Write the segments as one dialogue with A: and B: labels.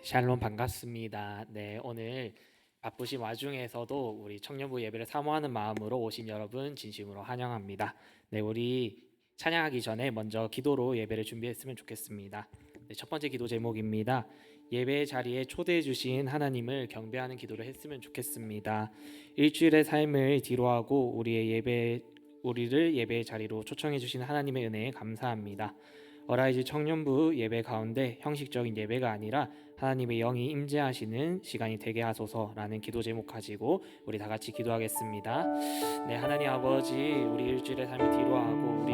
A: 샬롬 반갑습니다. 네, 오늘 바쁘신 와중에서도 우리 청년부 예배를 사모하는 마음으로 오신 여러분 진심으로 환영합니다. 네, 우리 찬양하기 전에 먼저 기도로 예배를 준비했으면 좋겠습니다. 네, 첫 번째 기도 제목입니다. 예배 자리에 초대해 주신 하나님을 경배하는 기도를 했으면 좋겠습니다. 일주일의 삶을 뒤로하고 우리를 예배의 자리로 초청해 주신 하나님의 은혜에 감사합니다. 어라이즈 청년부 예배 가운데 형식적인 예배가 아니라 하나님의 영이 임재하시는 시간이 되게 하소서라는 기도 제목 가지고 우리 다 같이 기도하겠습니다. 네, 하나님 아버지, 우리 일주일의 삶을 뒤로하고 우리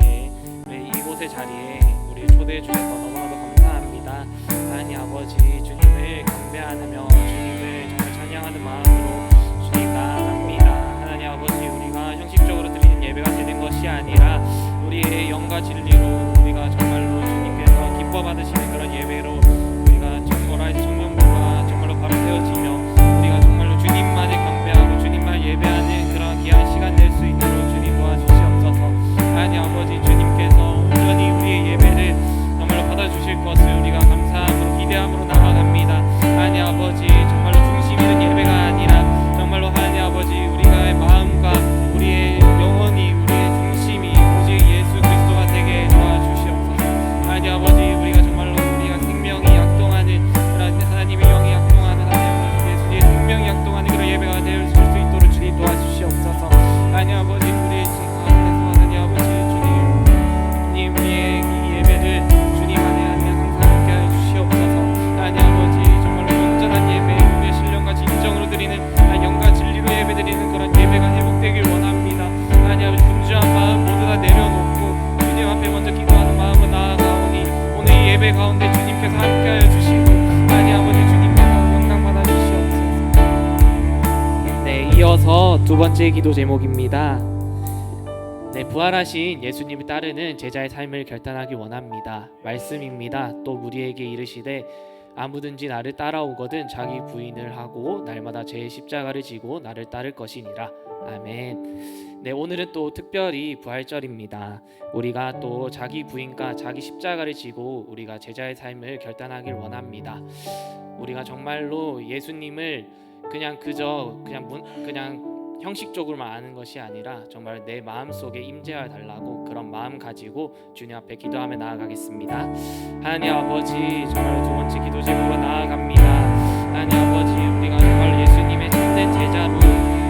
A: 이곳의 자리에 우리를 초대해 주셔서 너무나도 감사합니다. 하나님 아버지, 주님을 경배하며 주님을 정말 찬양하는 마음으로 주님 나아갑니다. 하나님 아버지, 우리가 형식적으로 드리는 예배가 되는 것이 아니라 우리의 영과 진리로 우리가 정말로 주님께서 기뻐 받으시는 그런 예배로 우리가 어라이즈 청년부가 정말로 바로 세워지며 우리가 정말로 주님만을 경배하고 주님만 예배하는 그런 귀한 시간 될 수 있도록 주님 도와주시옵소서. 하나님 아버지, 주님께서 온전히 우리의 예배를 정말로 받아주실 것을 우리가 감사함으로 기대함으로 나아갑니다. 하나님 아버지, 정말로 중심 있는 예배가 아니라 정말로 하나님 아버지, 우리의 마음과 우리의 영혼이 우리의 중심이 오직 예수 그리스도가 되게 도와주시옵소서. 하나님 아버지, 우리가 정말로 우리가 생명이 약동하는 그런 하나님의 영이 약동하는 하나님 예수의 생명이 약동하는 그런 예배가 될 수 있도록 주님 도와주시옵소서. 하나님 아버지, 우리의 가운데서 하나님 아버지 주님 우리의 이 예배를 주님 안에 항상 함께 하여 주시옵소서. 하나님 아버지, 정말로 온전한 예배, 우리의 신령과 진정으로 드리는 영과 진리로 예배 드리는 그런 예배가 회복되길 원합니다. 하나님 아버지, 분주한 마음 모두 다 내려놓고 주님 앞에 먼저 기도하는 마음으로 나아가오니 오늘 이 예배 가운데 주님께서 함께하여 주시고 하나님 아버지, 주님께서 영광 받아 주시옵소서. 네, 이어서 두 번째 기도 제목입니다. 네, 부활하신 예수님을 따르는 제자의 삶을 결단하기 원합니다. 말씀입니다. 또 우리에게 이르시되 아무든지 나를 따라오거든 자기 부인을 하고 날마다 제 십자가를 지고 나를 따를 것이니라. 아멘. 네, 오늘은 또 특별히 부활절입니다. 우리가 또 자기 부인과 자기 십자가를 지고 우리가 제자의 삶을 결단하길 원합니다. 우리가 정말로 예수님을 그냥 형식적으로만 아는 것이 아니라 정말 내 마음속에 임재하여 달라고 그런 마음 가지고 주님 앞에 기도하며 나아가겠습니다. 하나님 아버지, 정말 두 번째 기도 제목으로 나아갑니다. 하나님 아버지, 우리가 정말 예수님의 참된 제자로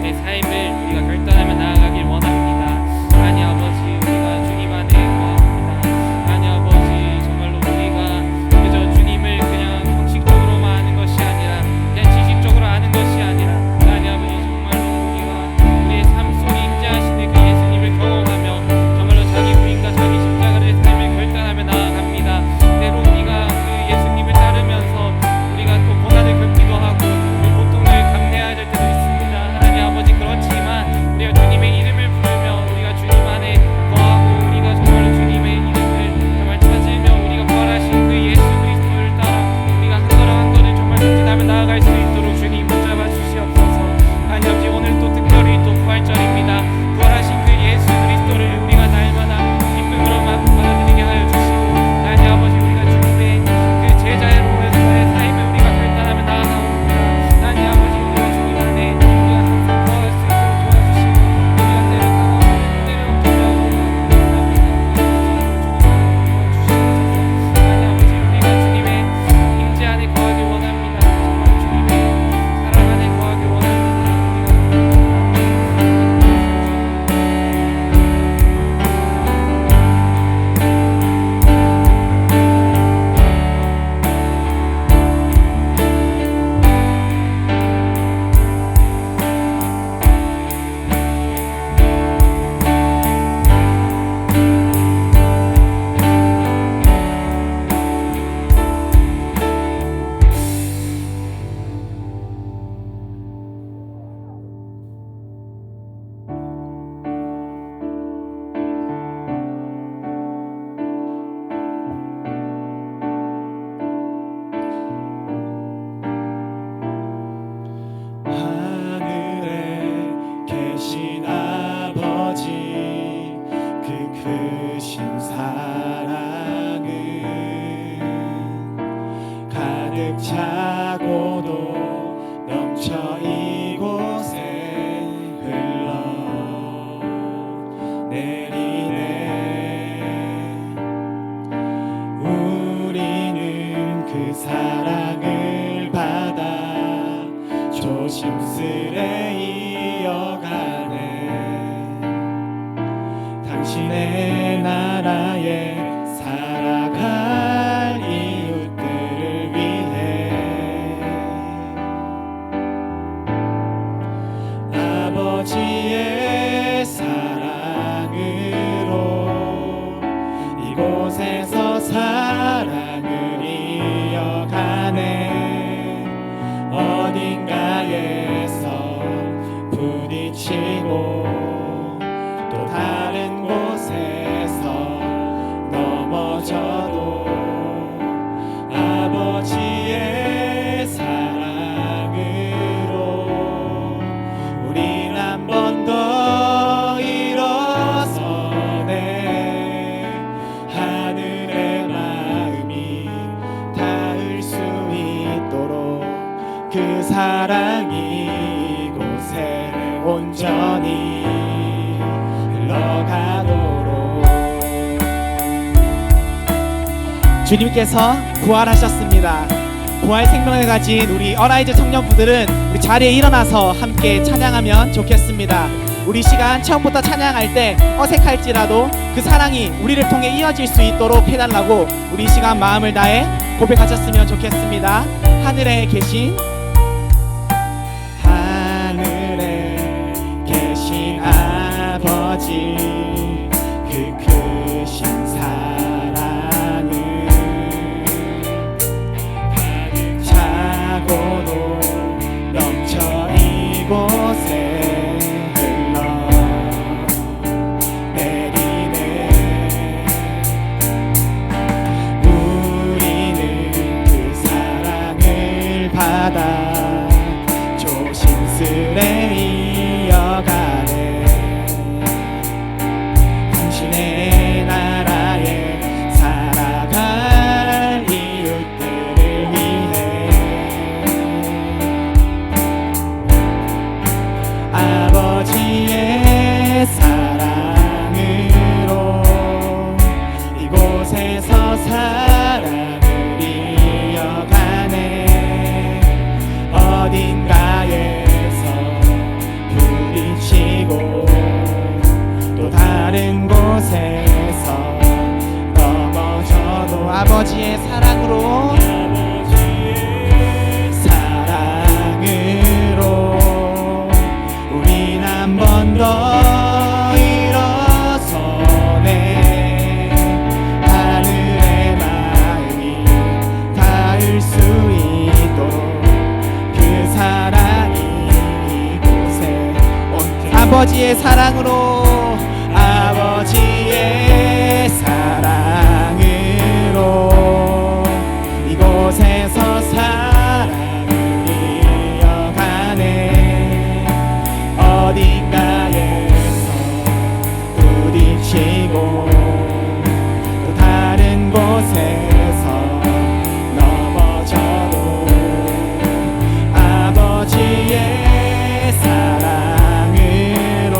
A: 내 삶을 우리가 결단하며 나아가길 원합니다. 하나님 아버지, 우리가 주님 안에 구합니다. 하나님 아버지, 정말로 우리가 그저 주님을 그냥 형식적으로만 아는 것이 아니라 그냥 지식적으로 아는 것이 아니라 하나님 아버지, 우리의 삶 속에 임재하시는 그 예수님을 경험하며 정말로 자기 부인과 자기 십자가의 삶을 결단하며 나아갑니다. 때로 우리가 그 예수님을 따르면서 우리가 또 고난을 겪기도 하고 고통을 감내해야 될 때도 있습니다.
B: 부딪히고 또 다른 곳에서 넘어져도 아버지의 사랑으로 우린 한 번 더 일어서네. 하늘의 마음이 닿을 수 있도록 그 사랑이 이곳에 온전히 흘러가도록. 주님께서 부활하셨습니다. 부활 생명을 가진 우리 어라이즈 청년부들은 우리 자리에 일어나서 함께 찬양하면 좋겠습니다. 우리 시간 처음부터 찬양할 때 어색할지라도 그 사랑이 우리를 통해 이어질 수 있도록 해달라고 우리 시간 마음을 다해 고백하셨으면 좋겠습니다. 하늘에 계신 아버지, 그 크신 사랑을 가득 차고도 넘쳐 이곳에 흘러내리네. 우리는 그 사랑을 받아 조심스레 이어가네. 당신의 나라에 살아갈 이웃들을 위해 아버지의 사랑으로 이곳에서 사랑을 이어가네. 어딘가에서 부딪히고 또 다른 곳에서 넘어져도 아버지의 사랑으로 우린 한 번 더 일어서네. 하늘의 마음이 닿을 수 있도록 그 사랑이 이곳에 아버지의 사랑으로 아버지의 사랑으로 이곳에서 사랑을 이어가네. 어딘가에서 부딪히고 또 다른 곳에서 넘어져도 아버지의 사랑으로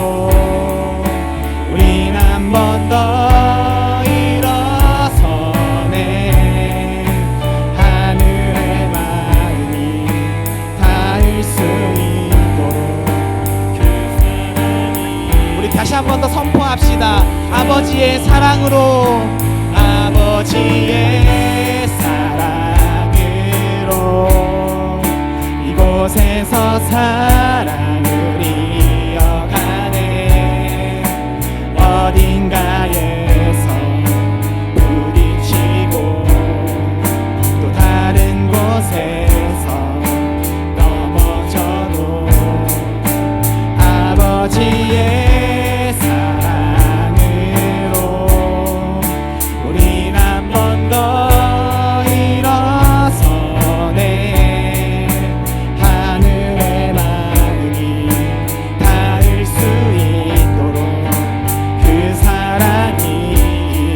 B: 우린 한 번 더 일어서네. 하늘의 마음이 닿을 수 있도록 그 사랑이. 우리 다시 한 번 더 선포합시다. 아버지의 사랑으로 아버지의 사랑으로 이곳에서 사랑을 이어가네. 어딘가에서 부딪히고 또 다른 곳에서 넘어져도 아버지의 사랑으로 우린 한 번 더 일어서네. 하늘의 마음이 닿을 수 있도록 그 사랑이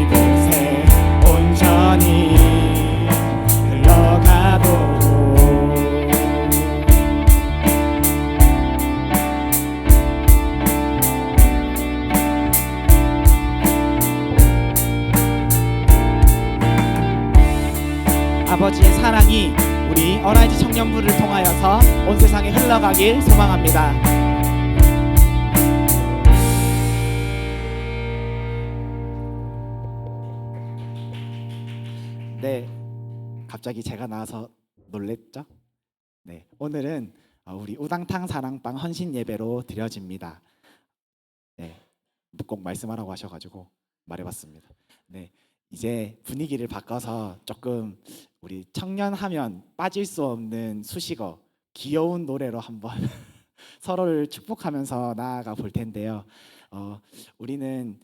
B: 이곳에 온전히 흘러가도록. 아버지의 사랑이 우리 어라이즈 청년부를 통하여서 온 세상에 흘러가길 소망합니다. 네, 갑자기 제가 나와서 놀랬죠? 네, 오늘은 우리 우당탕 사랑방 헌신 예배로 드려집니다. 네, 꼭 말씀하라고 하셔가지고 말해봤습니다. 네, 이제 분위기를 바꿔서 조금 우리 청년하면 빠질 수 없는 수식어 귀여운 노래로 한번 서로를 축복하면서 나아가 볼 텐데요. 우리는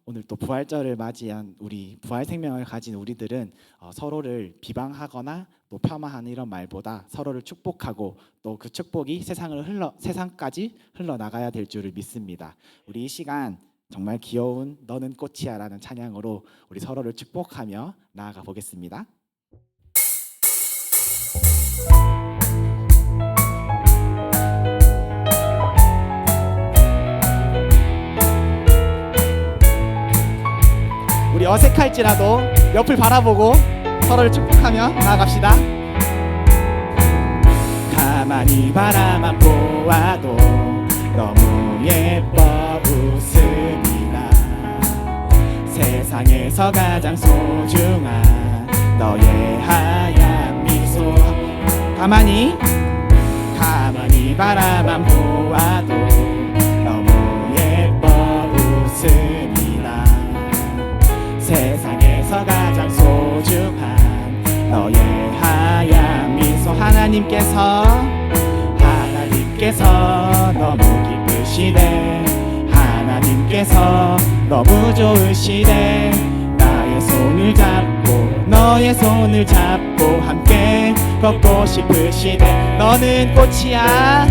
B: 오늘 또 부활절을 맞이한 우리 부활 생명을 가진 우리들은 서로를 비방하거나 또 폄하하는 이런 말보다 서로를 축복하고 또 그 축복이 세상까지 흘러나가야 될 줄을 믿습니다. 우리 이 시간 정말 귀여운 너는 꽃이야라는 찬양으로 우리 서로를 축복하며 나아가 보겠습니다. 우리 어색할지라도 옆을 바라보고 서로를 축복하며 나아갑시다. 가만히 바라만 보아도 너무 예뻐 웃음이 나. 세상에서 가장 소중한 너의 하얀 미소. 가만히 바라만 보아도 너무 예뻐 웃음이 나. 세상에서 가장 소중한 너의 하얀 미소. 하나님께서 너무 기쁘시네. 하나님께서 너무 좋으시네. 나의 손을 잡고 너의 손을 잡고 함께 걷고 싶으시네. 너는 꽃이야,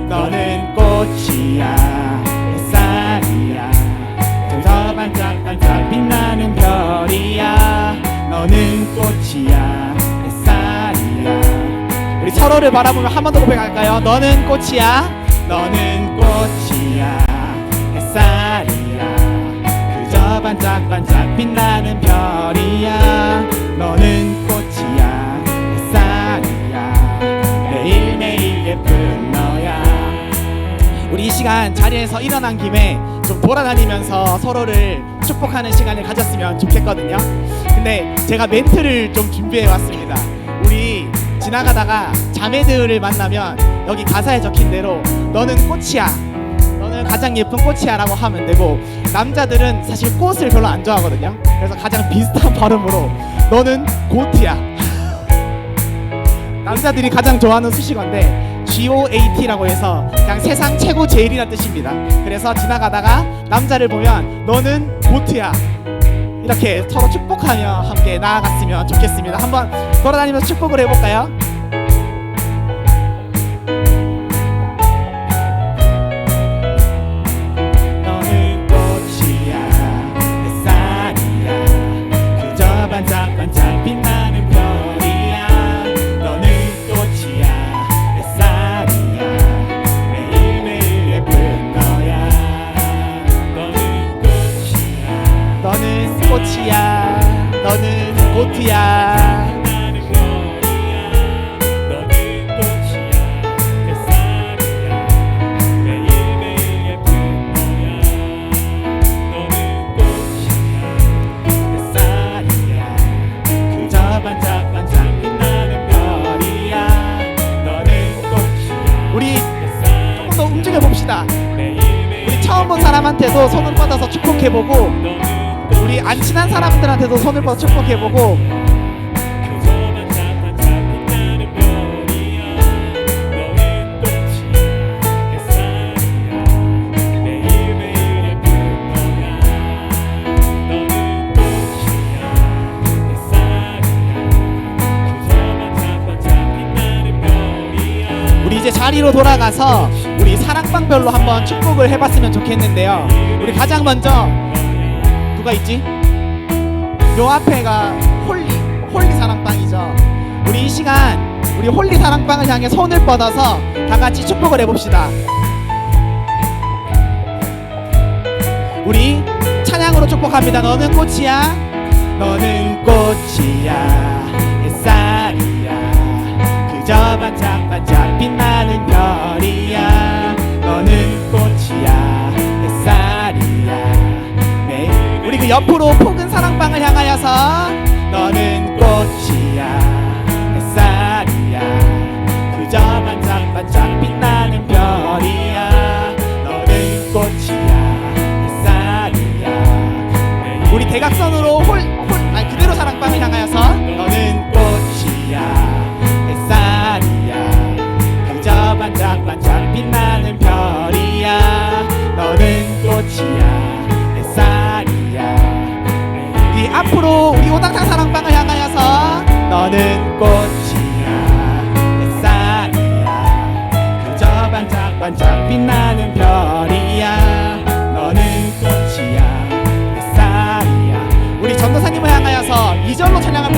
B: 너는 꽃이야, 햇살이야, 저 반짝반짝 빛나는 별이야. 너는 꽃이야, 햇살이야. 우리 서로를 바라보며 한 번 더 고백할까요? 너는 꽃이야, 너는 꽃이야, 햇살이야, 그저 반짝반짝 빛나는 별이야. 너는 꽃이야, 햇살이야, 매일매일 예쁜 너야. 우리 이 시간 자리에서 일어난 김에 좀 돌아다니면서 서로를 축복하는 시간을 가졌으면 좋겠거든요. 근데 제가 멘트를 좀 준비해 왔습니다. 우리 지나가다가 자매들을 만나면 여기 가사에 적힌 대로 너는 꽃이야, 너는 가장 예쁜 꽃이야 라고 하면 되고, 남자들은 사실 꽃을 별로 안 좋아하거든요. 그래서 가장 비슷한 발음으로 너는 고트야. 남자들이 가장 좋아하는 수식어인데 GOAT라고 해서 그냥 세상 최고 제일이라는 뜻입니다. 그래서 지나가다가 남자를 보면 너는 고트야, 이렇게 서로 축복하며 함께 나아갔으면 좋겠습니다. 한번 돌아다니면서 축복을 해볼까요? 너는 꽃이야, 햇살이야, 그저 반짝반짝 빛나는 별이야. 너는 꽃이야, 햇살이야, 매일매일 예쁜 너야. 너는 꽃이야, 너는 고트야. 우리 조금 더 움직여 봅시다. 우리 처음 본 사람한테도 손을 뻗어서 축복해보고, 우리 안 친한 사람들한테도 손을 뻗어 축복해보고, 우리 이제 자리로 돌아가서 우리 사랑방별로 한번 축복을 해봤으면 좋겠는데요. 우리 가장 먼저 누가 있지? 요 앞에가 홀리 사랑방이죠. 우리 이 시간 우리 홀리 사랑방을 향해 손을 뻗어서 다 같이 축복을 해봅시다. 우리 찬양으로 축복합니다. 너는 꽃이야, 너는 꽃이야, 햇살이야, 그저 반짝반짝 빛나는 별이야. 너는 꽃이야, 햇살이야. 우리 그 옆으로 폭은 사랑방을 향하여서 너는 꽃이야, 햇살이야, 그저 반짝반짝 빛나는 별이야. 너는 꽃이야, 햇살이야. 우리 대각선으로 그대로 사랑방을 향하여서 너는 꽃이야, 햇살이야, 그저 반짝반짝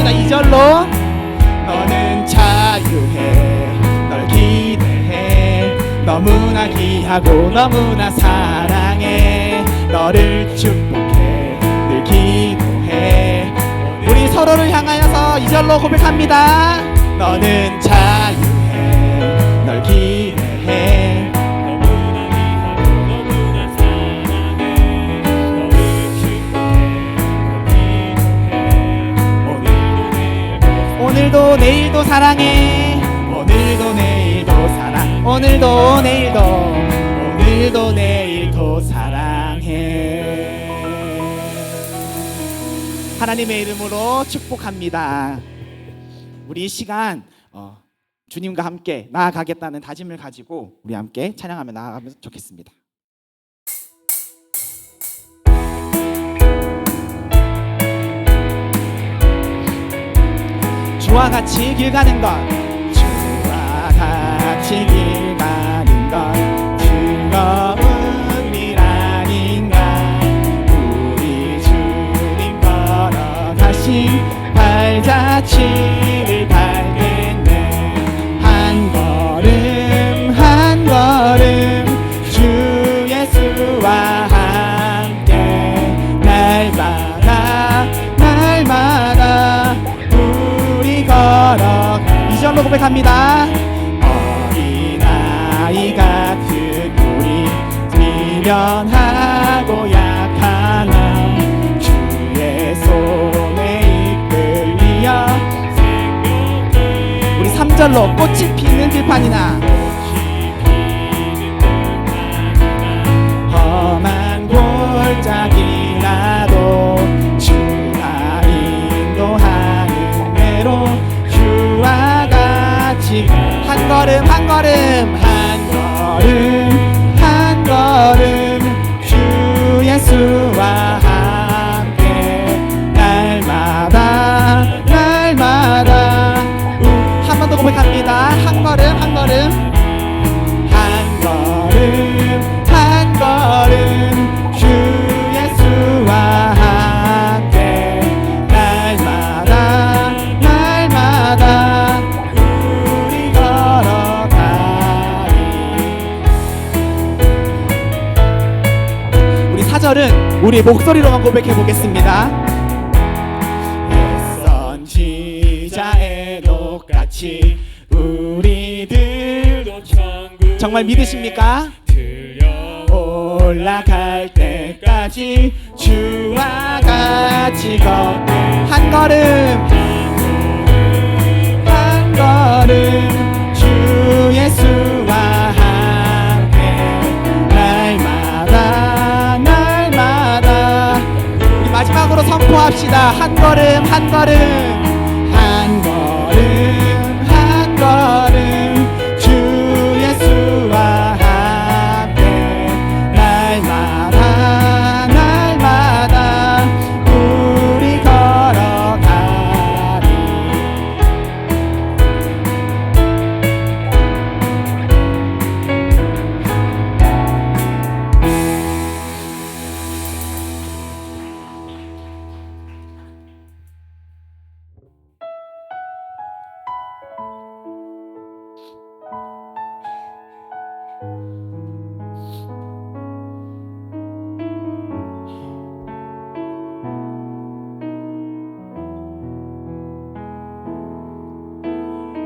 B: 고백합니다. 2절로 너는 자유해 널 기대해 너무나 귀하고 너무나 사랑해 너를 축복해 늘 기도해 우리 서로를 향하여서 2절로 고백합니다. 너는 자유해 널 기대해
C: 너무나 귀하고 너무나 사랑해 너를 축복해 기도해
B: 오늘도 내일도 사랑해 오늘도 내일도 사랑 오늘도 내일도 사랑해 하나님의 이름으로 축복합니다. 우리 이 시간 주님과 함께 나아가겠다는 다짐을 가지고 우리 함께 찬양하며 나아가면 좋겠습니다. 주와 같이 길 가는 것 주와 같이 길 가는 것 즐거운 일 아닌가 우리 주님 걸어가신 발자취를 밟겠네 한 걸음 한 걸음 주 예수와 함께 날마다 걸어 2절로 고백합니다. 어린아이 같은 우리 미련하고 약한 맘 주의 손에 이끌리어 우리 3절로 꽃이 피는 들판이나 험한 골짜기라도 주가 인도하는 대로 주와 같이 한 걸음 한 걸음 한 걸음 한 걸음 주 예수와 함께 날마다 한 번 더 고백합니다. 한 걸음 한 걸음 한 걸음 한 걸음 주 예수와 함께 날마다 우리 걸어가리 우리 4절은 우리 목소리로만 고백해 보겠습니다. 선지자의 녹같이 우리들도 천국에 정말 믿으십니까? 올라갈 때까지 주와 같이 걷게 한 걸음 한 걸음 주 예수와 함께 날마다 우리 마지막으로 선포합시다. 한 걸음 한 걸음 한 걸음 한 걸음 주 예수와 함께 날마다 우리 걸어가리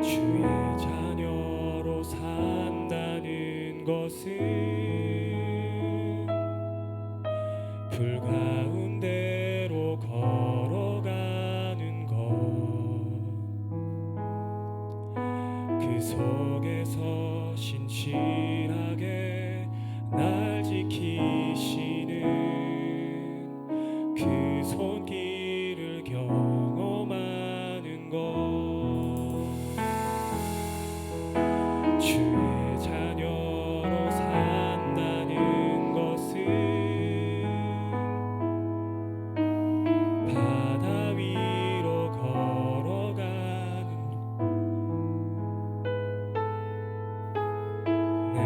C: 주의 자녀로 산다는 것은 불 가운데로 걸어가는 것 그 속에서 신실하게 날 지키시는 그 손길을 경험하는 것 주의 자녀로 산다는 것은 바다 위로 걸어가는 내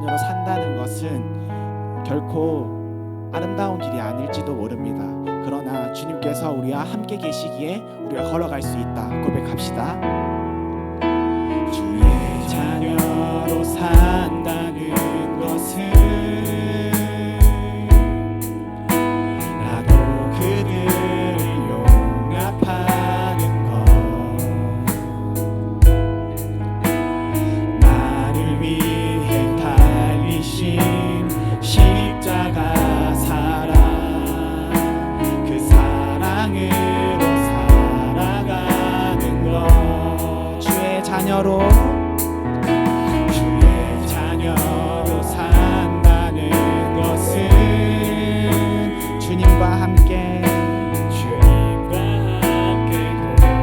B: 자녀로 산다는 것은 결코 아름다운 길이 아닐지도 모릅니다. 그러나 주님께서 우리와 함께 계시기에 우리가 걸어갈 수 있다 고백합시다. 주의 자녀로 산다는 것은 나도 그들을 용납하는 것, 나를 위해 달리신 십자가 사랑, 그 사랑으로 살아가는 것. 주의 자녀로 산다는 것은 주님과 함께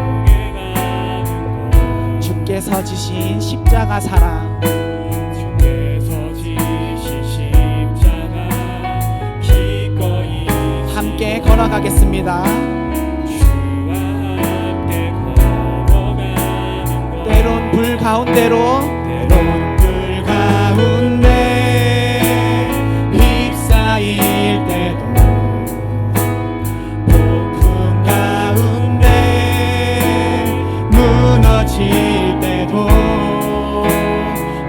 B: 동행하는 것, 주께서 지신 십자가 사랑, 주께서 지신 십자가 기꺼이 함께 걸어가겠습니다. 주와 함께 걸어가는 것, 때론 불 가운데로, 때론 불 가운데 휩싸일 때도, 폭풍 가운데 무너질 때도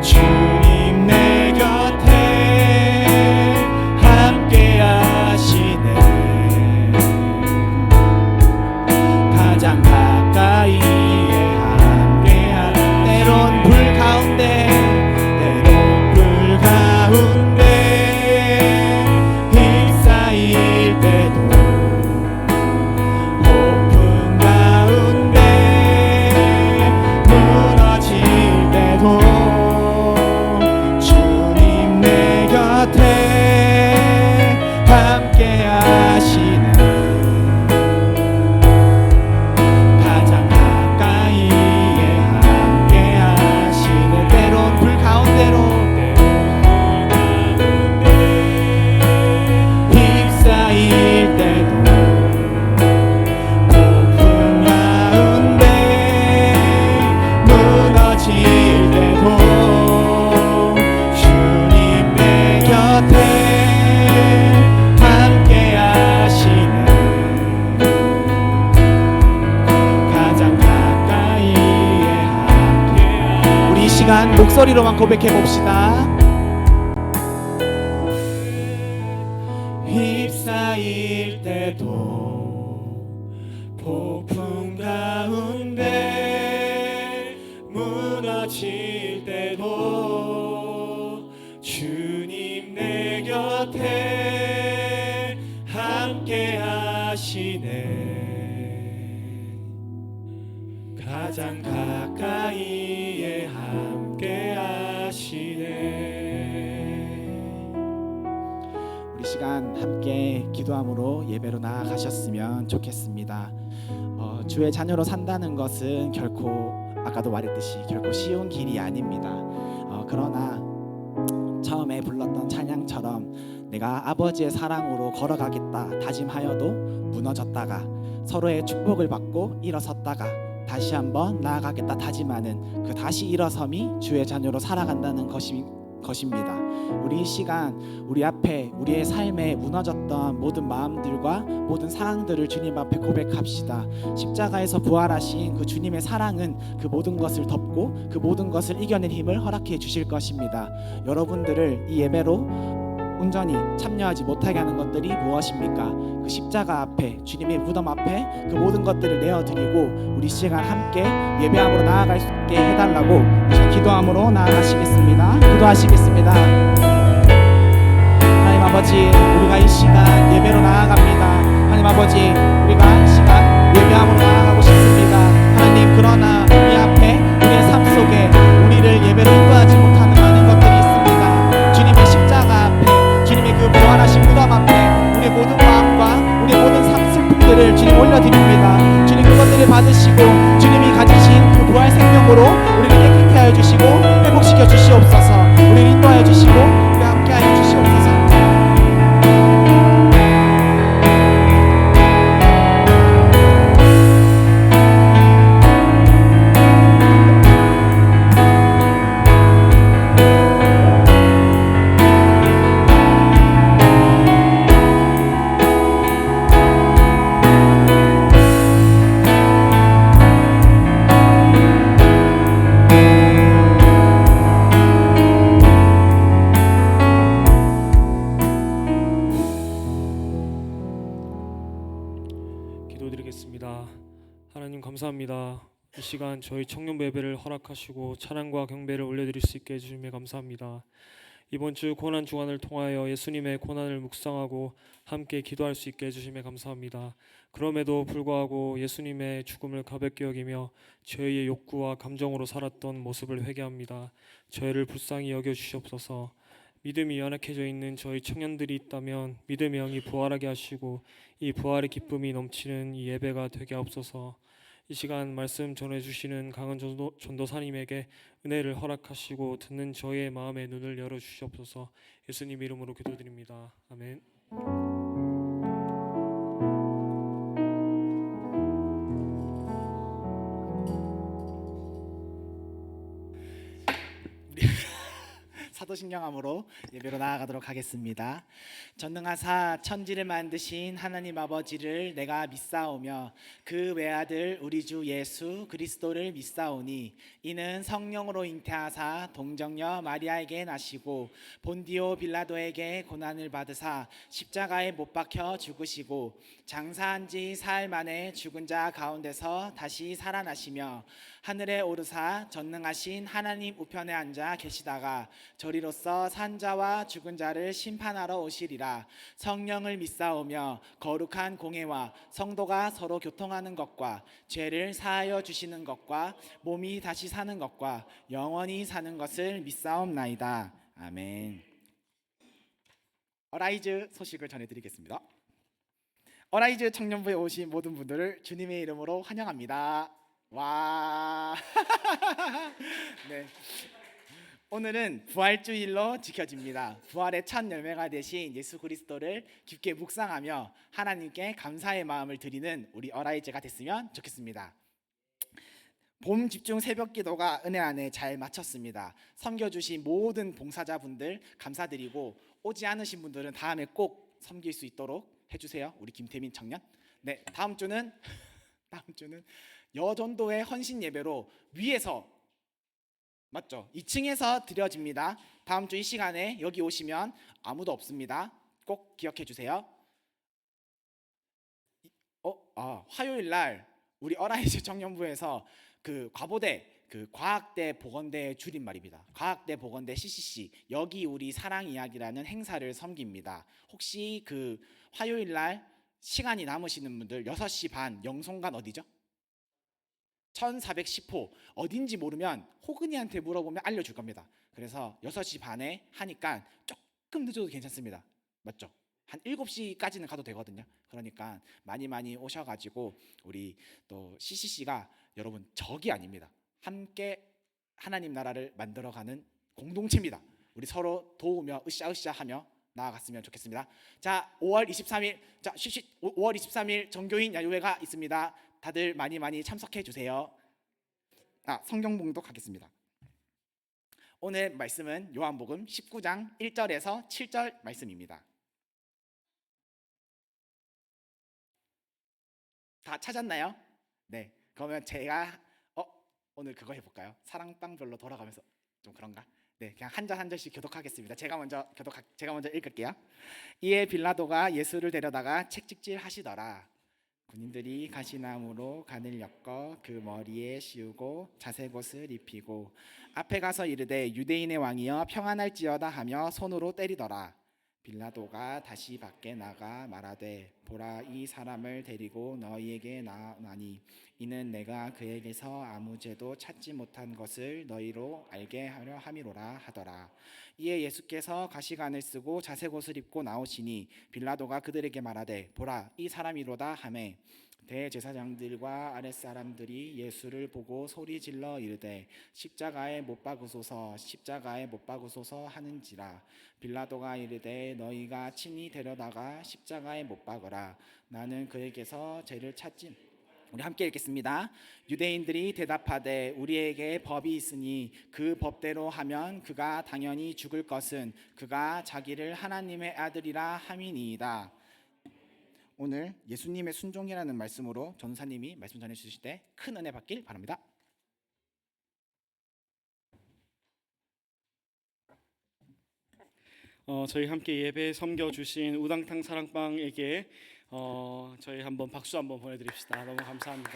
B: 주님 내 곁에 함께 하시네. 가장 가까이에 함께한, 때론 불 가운데, 때론 불 가운데 휩싸일 때도, 폭풍 가운데 무너질 때도 주님 내 곁에 함께 하시네. 가장 가까이에 함께 하시네. 때론 불 가운데로, 휩싸일 때도, 폭풍 가운데 무너질 때도 주님 내 곁에 함께 하시네. 가장 가까이에 함께 하시네. 우리 이 시간 목소리로만 고백해 봅시다. 휩싸일 때도, 폭풍 가운데 무너질 때도 주님 내 곁에 함께 하시네. 가장 가까이에 함께 하시네. 우리 시간 함께 기도함으로 예배로 나아가셨으면 좋겠습니다. 주의 자녀로 산다는 것은 결코, 아까도 말했듯이 결코 쉬운 길이 아닙니다. 그러나 처음에 불렀던 찬양처럼 내가 아버지의 사랑으로 걸어가겠다 다짐하여도 무너졌다가 서로의 축복을 받고 일어섰다가 다시 한번 나아가겠다 다짐하는 그 다시 일어섬이 주의 자녀로 살아간다는 것입니다. 우리 이 시간 우리 앞에 우리의 삶에 무너졌던 모든 마음들과 모든 상황들을 주님 앞에 고백합시다. 십자가에서 부활하신 그 주님의 사랑은 그 모든 것을 덮고 그 모든 것을 이겨낸 힘을 허락해 주실 것입니다. 여러분들을 이 예배로 온전히 참여하지 못하게 하는 것들이 무엇입니까? 그 십자가 앞에, 주님의 무덤 앞에 그 모든 것들을 내어드리고 우리 시간 함께 예배함으로 나아갈 수 있게 해달라고 기도함으로 나아가시겠습니다. 기도하시겠습니다. 하나님 아버지, 우리가 이 시간 예배로 나아갑니다. 하나님 아버지, 우리가 이 시간 예배함으로 나아가고 싶습니다. 하나님, 그러나 우리 앞에 우리의 삶 속에 우리를 예배로 인도하지 못하는 많은 것들이 있습니다. 주님의 십자가 앞에, 주님의 그 부활하신 무덤 앞에 우리의 모든 마음과 우리의 모든 삶 슬픔들을 주님 올려드립니다. 주님, 그것들을 받으시고 주님이 가지신 그 부활 생명으로 우리를 깨끗게 하여 주시고 회복시켜 주시옵소서. 우리를 인도하여 주시고
C: 하나님 감사합니다. 이 시간 저희 청년부 예배를 허락하시고 찬양과 경배를 올려드릴 수 있게 해주심에 감사합니다. 이번 주 고난 주간을 통하여 예수님의 고난을 묵상하고 함께 기도할 수 있게 해주심에 감사합니다. 그럼에도 불구하고 예수님의 죽음을 가볍게 여기며 저희의 욕구와 감정으로 살았던 모습을 회개합니다. 저희를 불쌍히 여겨주시옵소서. 믿음이 연약해져 있는 저희 청년들이 있다면 믿음의 영이 부활하게 하시고 이 부활의 기쁨이 넘치는 이 예배가 되게 하옵소서. 이 시간 말씀 전해주시는 강은 전도사님에게 은혜를 허락하시고 듣는 저의 마음의 눈을 열어주시옵소서. 예수님 이름으로 기도드립니다. 아멘.
B: 사도신경함으로 예배로 나아가도록 하겠습니다. 전능하사 천지를 만드신 하나님 아버지를 내가 믿사오며 그 외아들 우리 주 예수 그리스도를 믿사오니 이는 성령으로 잉태하사 동정녀 마리아에게 나시고 본디오 빌라도에게 고난을 받으사 십자가에 못 박혀 죽으시고 장사한 지 사흘 만에 죽은 자 가운데서 다시 살아나시며 하늘에 오르사 전능하신 하나님 우편에 앉아 계시다가 저리로서 산자와 죽은 자를 심판하러 오시리라. 성령을 믿사오며 거룩한 공회와 성도가 서로 교통하는 것과 죄를 사하여 주시는 것과 몸이 다시 사는 것과 영원히 사는 것을 믿사옵나이다. 아멘. 어라이즈 소식을 전해드리겠습니다. 어라이즈 청년부에 오신 모든 분들을 주님의 이름으로 환영합니다. 와. 네. 오늘은 부활주일로 지켜집니다. 부활의 첫 열매가 되신 예수 그리스도를 깊게 묵상하며 하나님께 감사의 마음을 드리는 우리 어라이즈가 됐으면 좋겠습니다. 봄 집중 새벽 기도가 은혜 안에 잘 마쳤습니다. 섬겨주신 모든 봉사자분들 감사드리고 오지 않으신 분들은 다음에 꼭 섬길 수 있도록 해주세요. 우리 김태민 청년. 네, 다음 주는 여전도의 헌신 예배로 위에서 맞죠? 2층에서 드려집니다. 다음 주 이 시간에 여기 오시면 아무도 없습니다. 꼭 기억해 주세요. 화요일 날 우리 어라이즈 청년부에서 그 과보대 그 과학대 보건대 줄임말입니다. 과학대 보건대 CCC 여기 우리 사랑 이야기라는 행사를 섬깁니다. 혹시 그 화요일 날 시간이 남으시는 분들 6시 반 영송관 어디죠? 1410호 어딘지 모르면 호근이한테 물어보면 알려줄 겁니다. 그래서 6시 반에 하니까 조금 늦어도 괜찮습니다. 맞죠? 한 7시까지는 가도 되거든요. 그러니까 많이 오셔가지고 우리 또 CCC가 여러분 적이 아닙니다. 함께 하나님 나라를 만들어가는 공동체입니다. 우리 서로 도우며 으쌰으쌰하며 나아갔으면 좋겠습니다. 자, 5월 23일 5월 23일 정교인 야유회가 있습니다. 다들 많이 참석해 주세요. 성경 봉독하겠습니다. 오늘 말씀은 요한복음 19장 1절에서 7절 말씀입니다. 다 찾았나요? 네. 그러면 제가 오늘 그거 해볼까요? 사랑방별로 돌아가면서 좀 그런가? 네, 그냥 한 절씩 교독하겠습니다. 제가 먼저 읽을게요. 이에 빌라도가 예수를 데려다가 책찍질 하시더라. 군인들이 가시나무로 간을 엮어 그 머리에 씌우고 자색옷을 입히고 앞에 가서 이르되 유대인의 왕이여 평안할지어다 하며 손으로 때리더라. 빌라도가 다시 밖에 나가 말하되 보라 이 사람을 데리고 너희에게 나오나니 이는 내가 그에게서 아무 죄도 찾지 못한 것을 너희로 알게 하려 함이로라 하더라. 이에 예수께서 가시관을 쓰고 자색옷을 입고 나오시니 빌라도가 그들에게 말하되 보라 이 사람이로다 하매 대제사장들과 아랫사람들이 예수를 보고 소리질러 이르되 십자가에 못 박으소서 십자가에 못 박으소서 하는지라. 빌라도가 이르되 너희가 친히 데려다가 십자가에 못 박으라. 나는 그에게서 죄를 찾지. 우리 함께 읽겠습니다. 유대인들이 대답하되 우리에게 법이 있으니 그 법대로 하면 그가 당연히 죽을 것은 그가 자기를 하나님의 아들이라 함이니이다. 오늘 예수님의 순종이라는 말씀으로 전사님이 말씀 전해 주실 때 큰 은혜 받길 바랍니다.
D: 저희 함께 예배 섬겨주신 우당탕 사랑방에게 저희 한번 박수 한번 보내드립시다. 너무 감사합니다.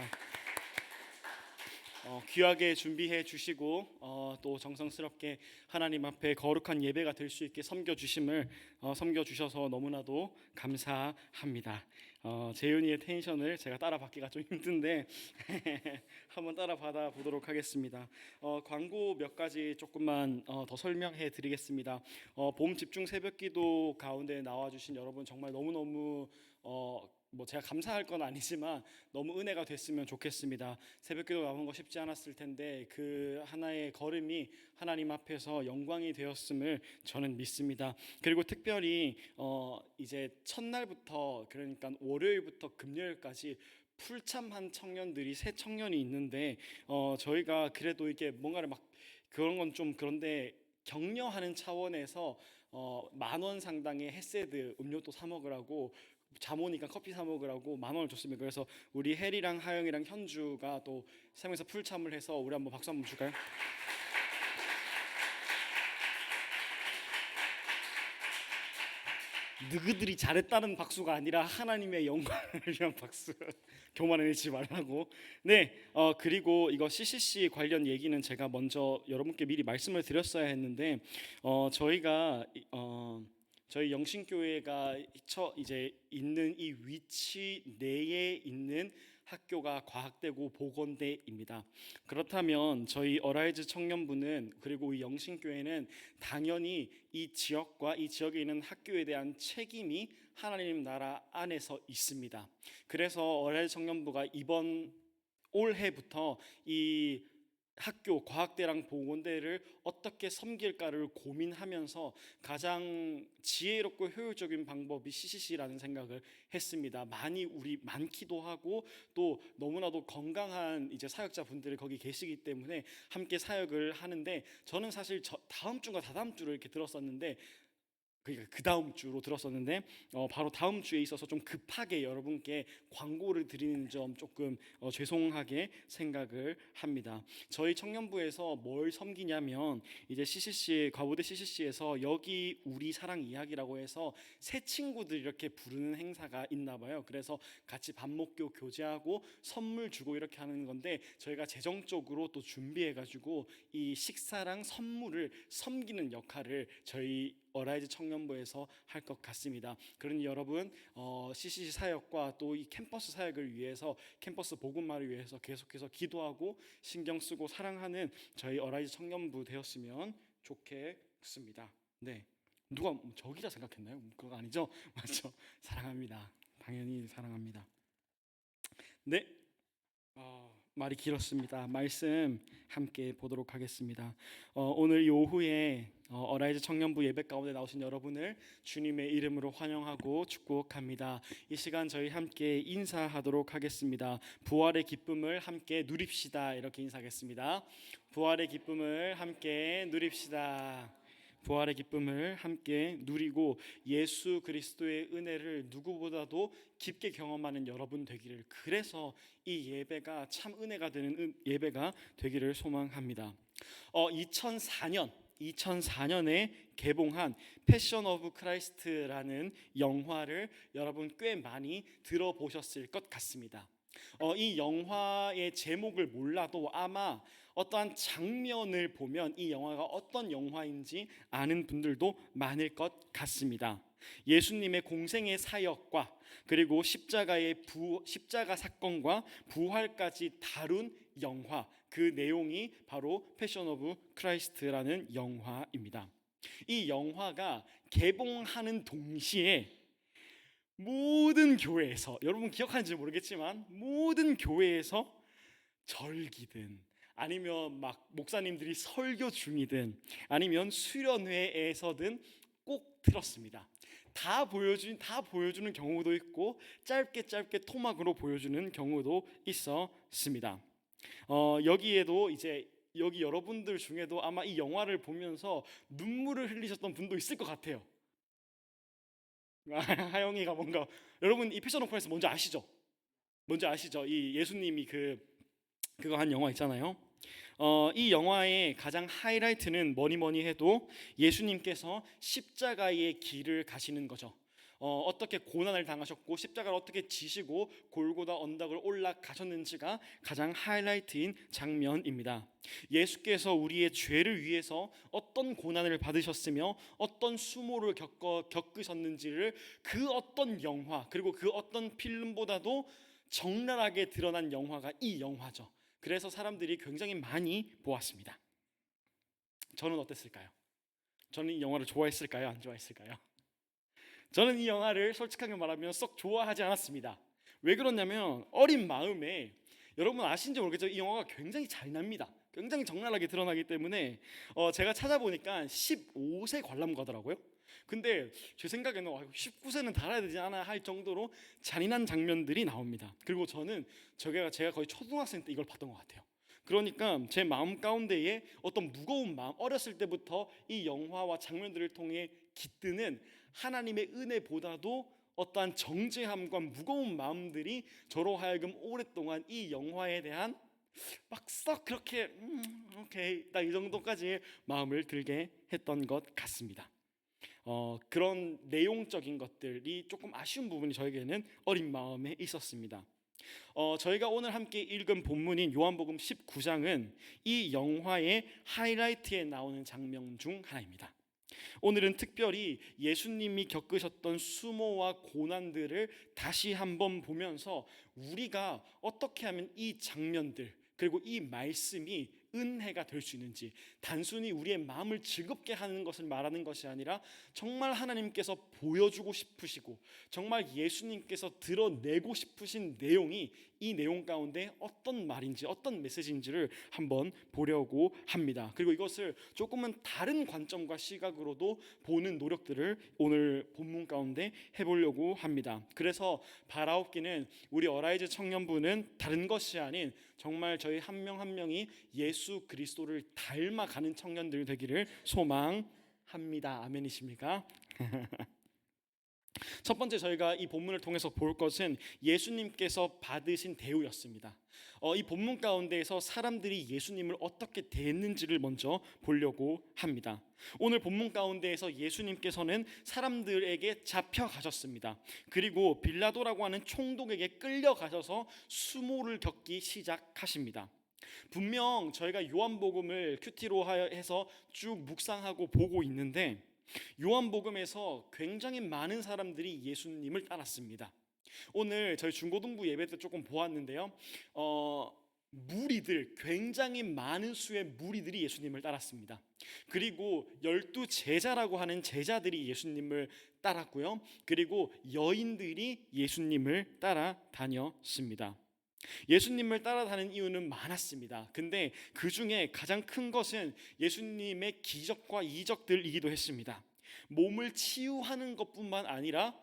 D: 귀하게 준비해 주시고 또 정성스럽게 하나님 앞에 거룩한 예배가 될 수 있게 섬겨 주셔서 너무나도 감사합니다. 재윤이의 텐션을 제가 따라받기가 좀 힘든데 한번 따라받아 보도록 하겠습니다. 광고 몇 가지 조금만 더 설명해 드리겠습니다. 봄 집중 새벽기도 가운데 나와주신 여러분 정말 너무너무 뭐 제가 감사할 건 아니지만 너무 은혜가 됐으면 좋겠습니다. 새벽기도 나오는 거 쉽지 않았을 텐데 그 하나의 걸음이 하나님 앞에서 영광이 되었음을 저는 믿습니다. 그리고 특별히 이제 첫날부터, 그러니까 월요일부터 금요일까지 풀참한 청년들이 새 청년이 있는데 저희가 그래도 이게 뭔가를 막 그런 건 좀 그런데 격려하는 차원에서 10,000원 상당의 햇세드 음료도 사 먹으라고, 잠 오니까 커피 사 먹으라고 10,000원을 줬습니다. 그래서 우리 혜리랑 하영이랑 현주가 또 세명에서 풀참을 해서 우리 한번 박수 한번 줄까요? 너희들이 잘했다는 박수가 아니라 하나님의 영광을 위한 박수. 교만해내지 말라고. 네, 그리고 이거 CCC 관련 얘기는 제가 먼저 여러분께 미리 말씀을 드렸어야 했는데 저희가 저희 영신교회가 이제 있는 이 위치 내에 있는 학교가 과학대고 보건대입니다. 그렇다면 저희 어라이즈 청년부는, 그리고 이 영신교회는 당연히 이 지역과 이 지역에 있는 학교에 대한 책임이 하나님 나라 안에서 있습니다. 그래서 어라이즈 청년부가 이번 올해부터 이 학교 과학대랑 보건대를 어떻게 섬길까를 고민하면서 가장 지혜롭고 효율적인 방법이 CCC라는 생각을 했습니다. 우리 많기도 하고 또 너무나도 건강한 이제 사역자분들이 거기 계시기 때문에 함께 사역을 하는데, 저는 사실 다음 주가 다다음 주를 이렇게 들었었는데, 그러니까 그 다음 주로 들었었는데 바로 다음 주에 있어서 좀 급하게 여러분께 광고를 드리는 점 조금 죄송하게 생각을 합니다. 저희 청년부에서 뭘 섬기냐면 이제 CCC, 과부대 CCC에서 여기 우리 사랑 이야기라고 해서 새 친구들 이렇게 부르는 행사가 있나 봐요. 그래서 같이 밥 먹고 교제하고 선물 주고 이렇게 하는 건데, 저희가 재정적으로 또 준비해가지고 이 식사랑 선물을 섬기는 역할을 저희 어라이즈 청년부에서 할 것 같습니다. 그러니 여러분 CCC 사역과 또 이 캠퍼스 사역을 위해서, 캠퍼스 복음화를 위해서 계속해서 기도하고 신경 쓰고 사랑하는 저희 어라이즈 청년부 되었으면 좋겠습니다. 네, 누가 저기다 생각했나요? 그거 아니죠? 맞죠? 사랑합니다. 당연히 사랑합니다. 네, 말이 길었습니다. 말씀 함께 보도록 하겠습니다. 오늘 이 오후에 어라이즈 청년부 예배 가운데 나오신 여러분을 주님의 이름으로 환영하고 축복합니다. 이 시간 저희 함께 인사하도록 하겠습니다. 부활의 기쁨을 함께 누립시다. 이렇게 인사하겠습니다. 부활의 기쁨을 함께 누립시다. 부활의 기쁨을 함께 누리고 예수 그리스도의 은혜를 누구보다도 깊게 경험하는 여러분 되기를, 그래서 이 예배가 참 은혜가 되는 예배가 되기를 소망합니다. 2004년에 개봉한 패션 오브 크라이스트라는 영화를 여러분 꽤 많이 들어보셨을 것 같습니다. 이 영화의 제목을 몰라도 아마 어떠한 장면을 보면 이 영화가 어떤 영화인지 아는 분들도 많을 것 같습니다. 예수님의 공생의 사역과 그리고 십자가 사건과 부활까지 다룬 영화, 그 내용이 바로 패션 오브 크라이스트라는 영화입니다. 이 영화가 개봉하는 동시에 모든 교회에서, 여러분 기억하는지 모르겠지만 모든 교회에서 절기든 아니면 막 목사님들이 설교 중이든 아니면 수련회에서든 꼭 들었습니다. 다 보여주는 경우도 있고 짧게 토막으로 보여주는 경우도 있었습니다. 여기에도 이제 여기 여러분들 중에도 아마 이 영화를 보면서 눈물을 흘리셨던 분도 있을 것 같아요. 하영이가 뭔가, 여러분 이 패션 오브 크라이스트 뭔지 아시죠? 뭔지 아시죠? 이 예수님이 그거 한 영화 있잖아요. 이 영화의 가장 하이라이트는 뭐니 해도 예수님께서 십자가의 길을 가시는 거죠. 어떻게 고난을 당하셨고 십자가를 어떻게 지시고 골고다 언덕을 올라가셨는지가 가장 하이라이트인 장면입니다. 예수께서 우리의 죄를 위해서 어떤 고난을 받으셨으며 어떤 수모를 겪으셨는지를 그 어떤 영화 그리고 그 어떤 필름보다도 적나라하게 드러난 영화가 이 영화죠. 그래서 사람들이 굉장히 많이 보았습니다. 저는 어땠을까요? 저는 이 영화를 좋아했을까요? 안 좋아했을까요? 저는 이 영화를 솔직하게 말하면 썩 좋아하지 않았습니다. 왜 그러냐면 어린 마음에, 여러분 아신지 모르겠지만 이 영화가 굉장히 잘납니다. 굉장히 적나라하게 드러나기 때문에 제가 찾아보니까 15세 관람가더라고요. 근데 제 생각에는 19세는 달아야 되지 않아 할 정도로 잔인한 장면들이 나옵니다. 그리고 저는 제가 거의 초등학생 때 이걸 봤던 것 같아요. 그러니까 제 마음 가운데에 어떤 무거운 마음, 어렸을 때부터 이 영화와 장면들을 통해 깃드는 하나님의 은혜보다도 어떠한 정죄함과 무거운 마음들이 저로 하여금 오랫동안 이 영화에 대한 막 썩 그렇게 오케이 딱 이 정도까지의 마음을 들게 했던 것 같습니다. 그런 내용적인 것들이 조금 아쉬운 부분이 저에게는 어린 마음에 있었습니다. 저희가 오늘 함께 읽은 본문인 요한복음 19장은 이 영화의 하이라이트에 나오는 장면 중 하나입니다. 오늘은 특별히 예수님이 겪으셨던 수모와 고난들을 다시 한번 보면서 우리가 어떻게 하면 이 장면들 그리고 이 말씀이 은혜가 될 수 있는지, 단순히 우리의 마음을 즐겁게 하는 것을 말하는 것이 아니라 정말 하나님께서 보여주고 싶으시고 정말 예수님께서 드러내고 싶으신 내용이 이 내용 가운데 어떤 말인지 어떤 메시지인지를 한번 보려고 합니다. 그리고 이것을 조금은 다른 관점과 시각으로도 보는 노력들을 오늘 본문 가운데 해보려고 합니다. 그래서 바라옵기는 우리 어라이즈 청년부는 다른 것이 아닌 정말 저희 한 명 한 명이 예수 그리스도를 닮아가는 청년들 되기를 소망합니다. 아멘이십니까? 첫 번째 저희가 이 본문을 통해서 볼 것은 예수님께서 받으신 대우였습니다. 이 본문 가운데에서 사람들이 예수님을 어떻게 대했는지를 먼저 보려고 합니다. 오늘 본문 가운데에서 예수님께서는 사람들에게 잡혀가셨습니다. 그리고 빌라도라고 하는 총독에게 끌려가셔서 수모를 겪기 시작하십니다. 분명 저희가 요한복음을 큐티로 해서 쭉 묵상하고 보고 있는데 요한복음에서 굉장히 많은 사람들이 예수님을 따랐습니다. 오늘 저희 중고등부 예배 때 조금 보았는데요. 무리들, 굉장히 많은 수의 무리들이 예수님을 따랐습니다. 그리고 12제자라고 하는 제자들이 예수님을 따랐고요. 그리고 여인들이 예수님을 따라다녔습니다. 예수님을 따라다니는 이유는 많았습니다. 근데 그 중에 가장 큰 것은 예수님의 기적과 이적들이기도 했습니다. 몸을 치유하는 것뿐만 아니라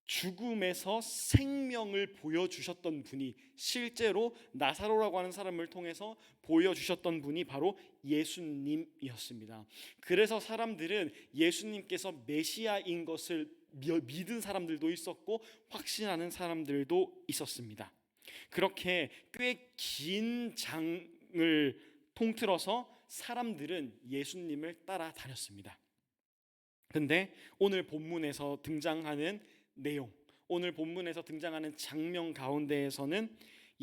D: 죽음에서 생명을 보여주셨던 분이, 실제로 나사로라고 하는 사람을 통해서 보여주셨던 분이 바로 예수님이었습니다. 그래서 사람들은 예수님께서 메시아인 것을 믿은 사람들도 있었고 확신하는 사람들도 있었습니다. 그렇게 꽤 긴 장을 통틀어서 사람들은 예수님을 따라다녔습니다. 근데 오늘 본문에서 등장하는 내용, 오늘 본문에서 등장하는 장면 가운데에서는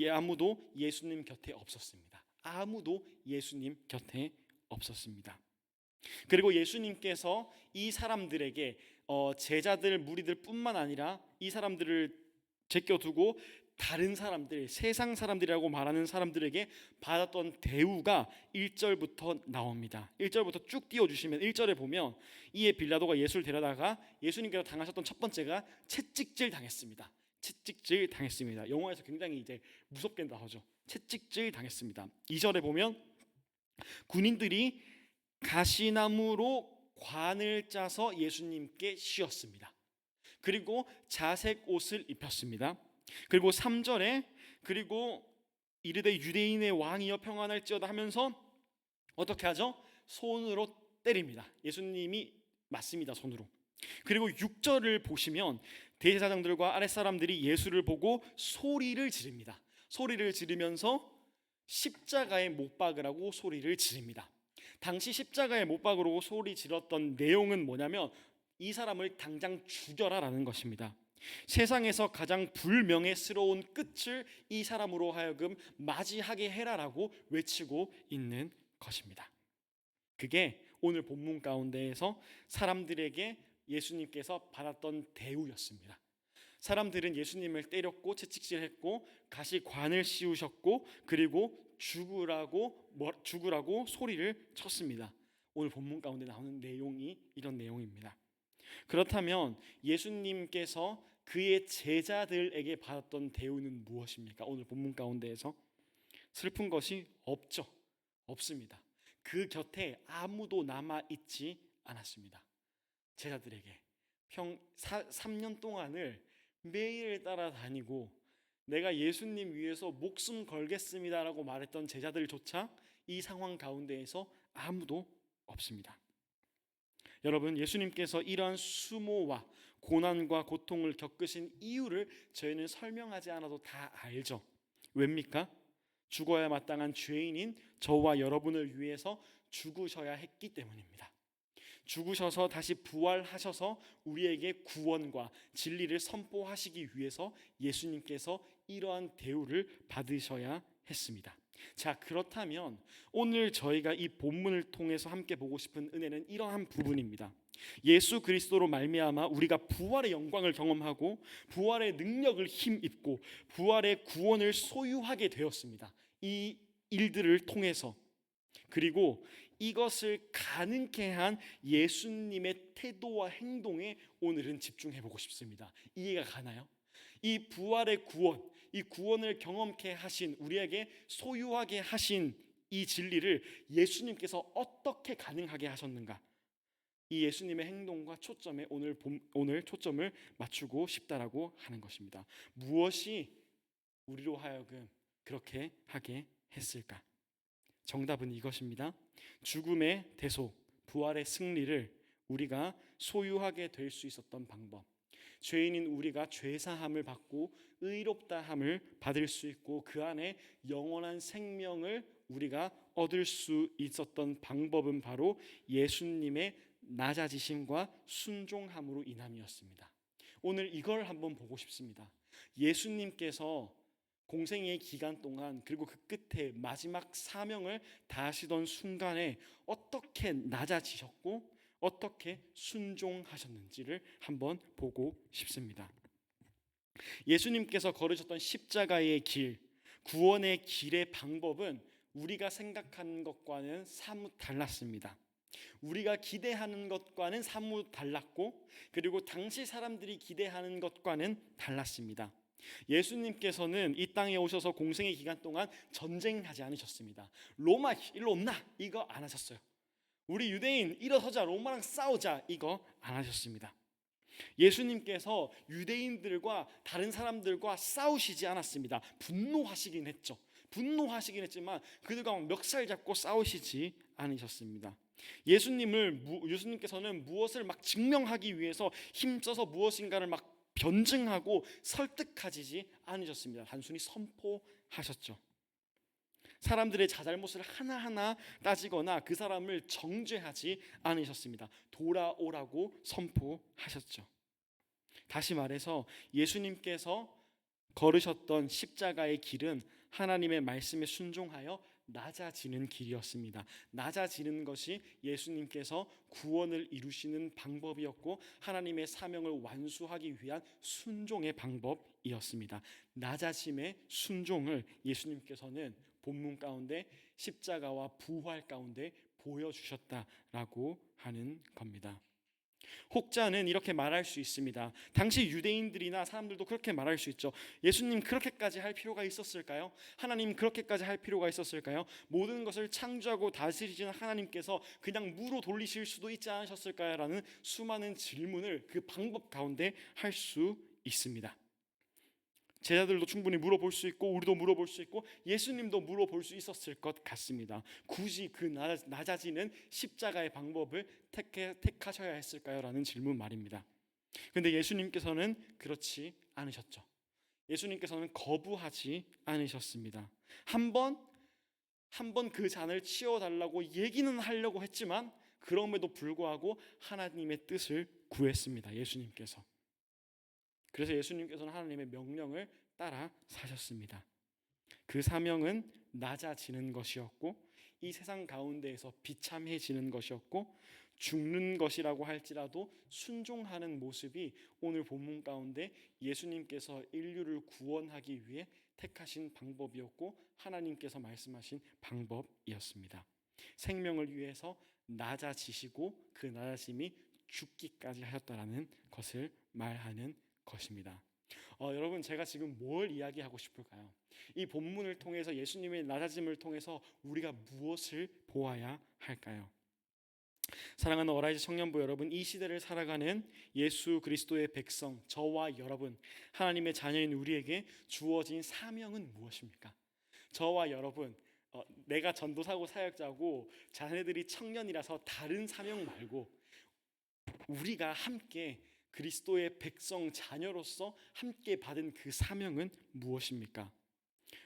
D: 아무도 예수님 곁에 없었습니다. 아무도 예수님 곁에 없었습니다. 그리고 예수님께서 이 사람들에게 제자들, 무리들 뿐만 아니라 이 사람들을 제껴두고 다른 사람들, 세상 사람들이라고 말하는 사람들에게 받았던 대우가 1절부터 나옵니다. 1절부터 쭉 띄워주시면 1절에 보면 이에 빌라도가 예수를 데려다가 예수님께서 당하셨던 첫 번째가 채찍질 당했습니다. 채찍질 당했습니다. 영화에서 굉장히 이제 무섭게 나오죠. 채찍질 당했습니다. 2절에 보면 군인들이 가시나무로 관을 짜서 예수님께 씌웠습니다. 그리고 자색 옷을 입혔습니다. 그리고 3절에 그리고 이르되 유대인의 왕이여 평안할지어다 하면서 어떻게 하죠? 손으로 때립니다. 예수님이 맞습니다. 손으로. 그리고 6절을 보시면 대제사장들과 아랫사람들이 예수를 보고 소리를 지릅니다. 소리를 지르면서 십자가에 못 박으라고 소리를 지릅니다. 당시 십자가에 못 박으라고 소리 질렀던 내용은 뭐냐면 이 사람을 당장 죽여라라는 것입니다. 세상에서 가장 불명예스러운 끝을 이 사람으로 하여금 맞이하게 해라라고 외치고 있는 것입니다. 그게 오늘 본문 가운데에서 사람들에게 예수님께서 받았던 대우였습니다. 사람들은 예수님을 때렸고 채찍질했고 가시관을 씌우셨고 그리고 죽으라고 소리를 쳤습니다. 오늘 본문 가운데 나오는 내용이 이런 내용입니다. 그렇다면 예수님께서 그의 제자들에게 받았던 대우는 무엇입니까? 오늘 본문 가운데에서 슬픈 것이 없습니다. 그 곁에 아무도 남아 있지 않았습니다. 제자들에게 3년 동안을 매일 따라다니고 내가 예수님 위해서 목숨 걸겠습니다라고 말했던 제자들조차 이 상황 가운데에서 아무도 없습니다. 여러분, 예수님께서 이러한 수모와 고난과 고통을 겪으신 이유를 저희는 설명하지 않아도 다 알죠. 왜입니까? 죽어야 마땅한 죄인인 저와 여러분을 위해서 죽으셔야 했기 때문입니다. 죽으셔서 다시 부활하셔서 우리에게 구원과 진리를 선포하시기 위해서 예수님께서 이러한 대우를 받으셔야 했습니다. 자, 그렇다면 오늘 저희가 이 본문을 통해서 함께 보고 싶은 은혜는 이러한 부분입니다. 예수 그리스도로 말미암아 우리가 부활의 영광을 경험하고 부활의 능력을 힘입고 부활의 구원을 소유하게 되었습니다. 이 일들을 통해서. 그리고 이것을 가능케 한 예수님의 태도와 행동에 오늘은 집중해 보고 싶습니다. 이해가 가나요? 이 부활의 구원, 이 구원을 경험케 하신, 우리에게 소유하게 하신 이 진리를 예수님께서 어떻게 가능하게 하셨는가? 이 예수님의 행동과 초점에 오늘 초점을 맞추고 싶다라고 하는 것입니다. 무엇이 우리로 하여금 그렇게 하게 했을까? 정답은 이것입니다. 죽음의 대속, 부활의 승리를 우리가 소유하게 될 수 있었던 방법. 죄인인 우리가 죄사함을 받고 의롭다함을 받을 수 있고 그 안에 영원한 생명을 우리가 얻을 수 있었던 방법은 바로 예수님의 낮아지심과 순종함으로 인함이었습니다. 오늘 이걸 한번 보고 싶습니다. 예수님께서 공생의 기간 동안 그리고 그 끝에 마지막 사명을 다하시던 순간에 어떻게 낮아지셨고 어떻게 순종하셨는지를 한번 보고 싶습니다. 예수님께서 걸으셨던 십자가의 길, 구원의 길의 방법은 우리가 생각하는 것과는 사뭇 달랐습니다. 우리가 기대하는 것과는 사뭇 달랐고 그리고 당시 사람들이 기대하는 것과는 달랐습니다. 예수님께서는 이 땅에 오셔서 공생의 기간 동안 전쟁하지 않으셨습니다. 로마 일로 온나 이거 안 하셨어요. 우리 유대인 일어서자 로마랑 싸우자 이거 안 하셨습니다. 예수님께서 유대인들과 다른 사람들과 싸우시지 않았습니다. 분노하시긴 했지만 그들과 멱살 잡고 싸우시지 않으셨습니다. 예수님께서는 무엇을 막 증명하기 위해서 힘써서 무엇인가를 막 변증하고 설득하지 않으셨습니다. 단순히 선포하셨죠. 사람들의 자잘못을 하나하나 따지거나 그 사람을 정죄하지 않으셨습니다. 돌아오라고 선포하셨죠. 다시 말해서 예수님께서 걸으셨던 십자가의 길은 하나님의 말씀에 순종하여 낮아지는 길이었습니다. 낮아지는 것이 예수님께서 구원을 이루시는 방법이었고 하나님의 사명을 완수하기 위한 순종의 방법이었습니다. 낮아짐의 순종을 예수님께서는 본문 가운데 십자가와 부활 가운데 보여주셨다라고 하는 겁니다. 혹자는 이렇게 말할 수 있습니다. 당시 유대인들이나 사람들도 그렇게 말할 수 있죠. 예수님 그렇게까지 할 필요가 있었을까요? 하나님 그렇게까지 할 필요가 있었을까요? 모든 것을 창조하고 다스리시는 하나님께서 그냥 무로 돌리실 수도 있지 않으셨을까요? 라는 수많은 질문을 그 방법 가운데 할 수 있습니다. 제자들도 충분히 물어볼 수 있고 우리도 물어볼 수 있고 예수님도 물어볼 수 있었을 것 같습니다. 굳이 그 낮아지는 십자가의 방법을 택하셔야 했을까요? 라는 질문 말입니다. 그런데 예수님께서는 그렇지 않으셨죠. 예수님께서는 거부하지 않으셨습니다. 한 번 그 잔을 치워달라고 얘기는 하려고 했지만 그럼에도 불구하고 하나님의 뜻을 구했습니다. 예수님께서. 그래서 예수님께서는 하나님의 명령을 따라 사셨습니다. 그 사명은 낮아지는 것이었고 이 세상 가운데에서 비참해지는 것이었고 죽는 것이라고 할지라도 순종하는 모습이 오늘 본문 가운데 예수님께서 인류를 구원하기 위해 택하신 방법이었고 하나님께서 말씀하신 방법이었습니다. 생명을 위해서 낮아지시고 그 낮아짐이 죽기까지 하셨다라는 것을 말하는 것입니다. 여러분, 제가 지금 뭘 이야기하고 싶을까요? 이 본문을 통해서 예수님의 낮아짐을 통해서 우리가 무엇을 보아야 할까요? 사랑하는 어라이즈 청년부 여러분, 이 시대를 살아가는 예수 그리스도의 백성, 저와 여러분, 하나님의 자녀인 우리에게 주어진 사명은 무엇입니까? 저와 여러분, 내가 전도사고 사역자고 자네들이 청년이라서 다른 사명 말고 우리가 함께 그리스도의 백성 자녀로서 함께 받은 그 사명은 무엇입니까?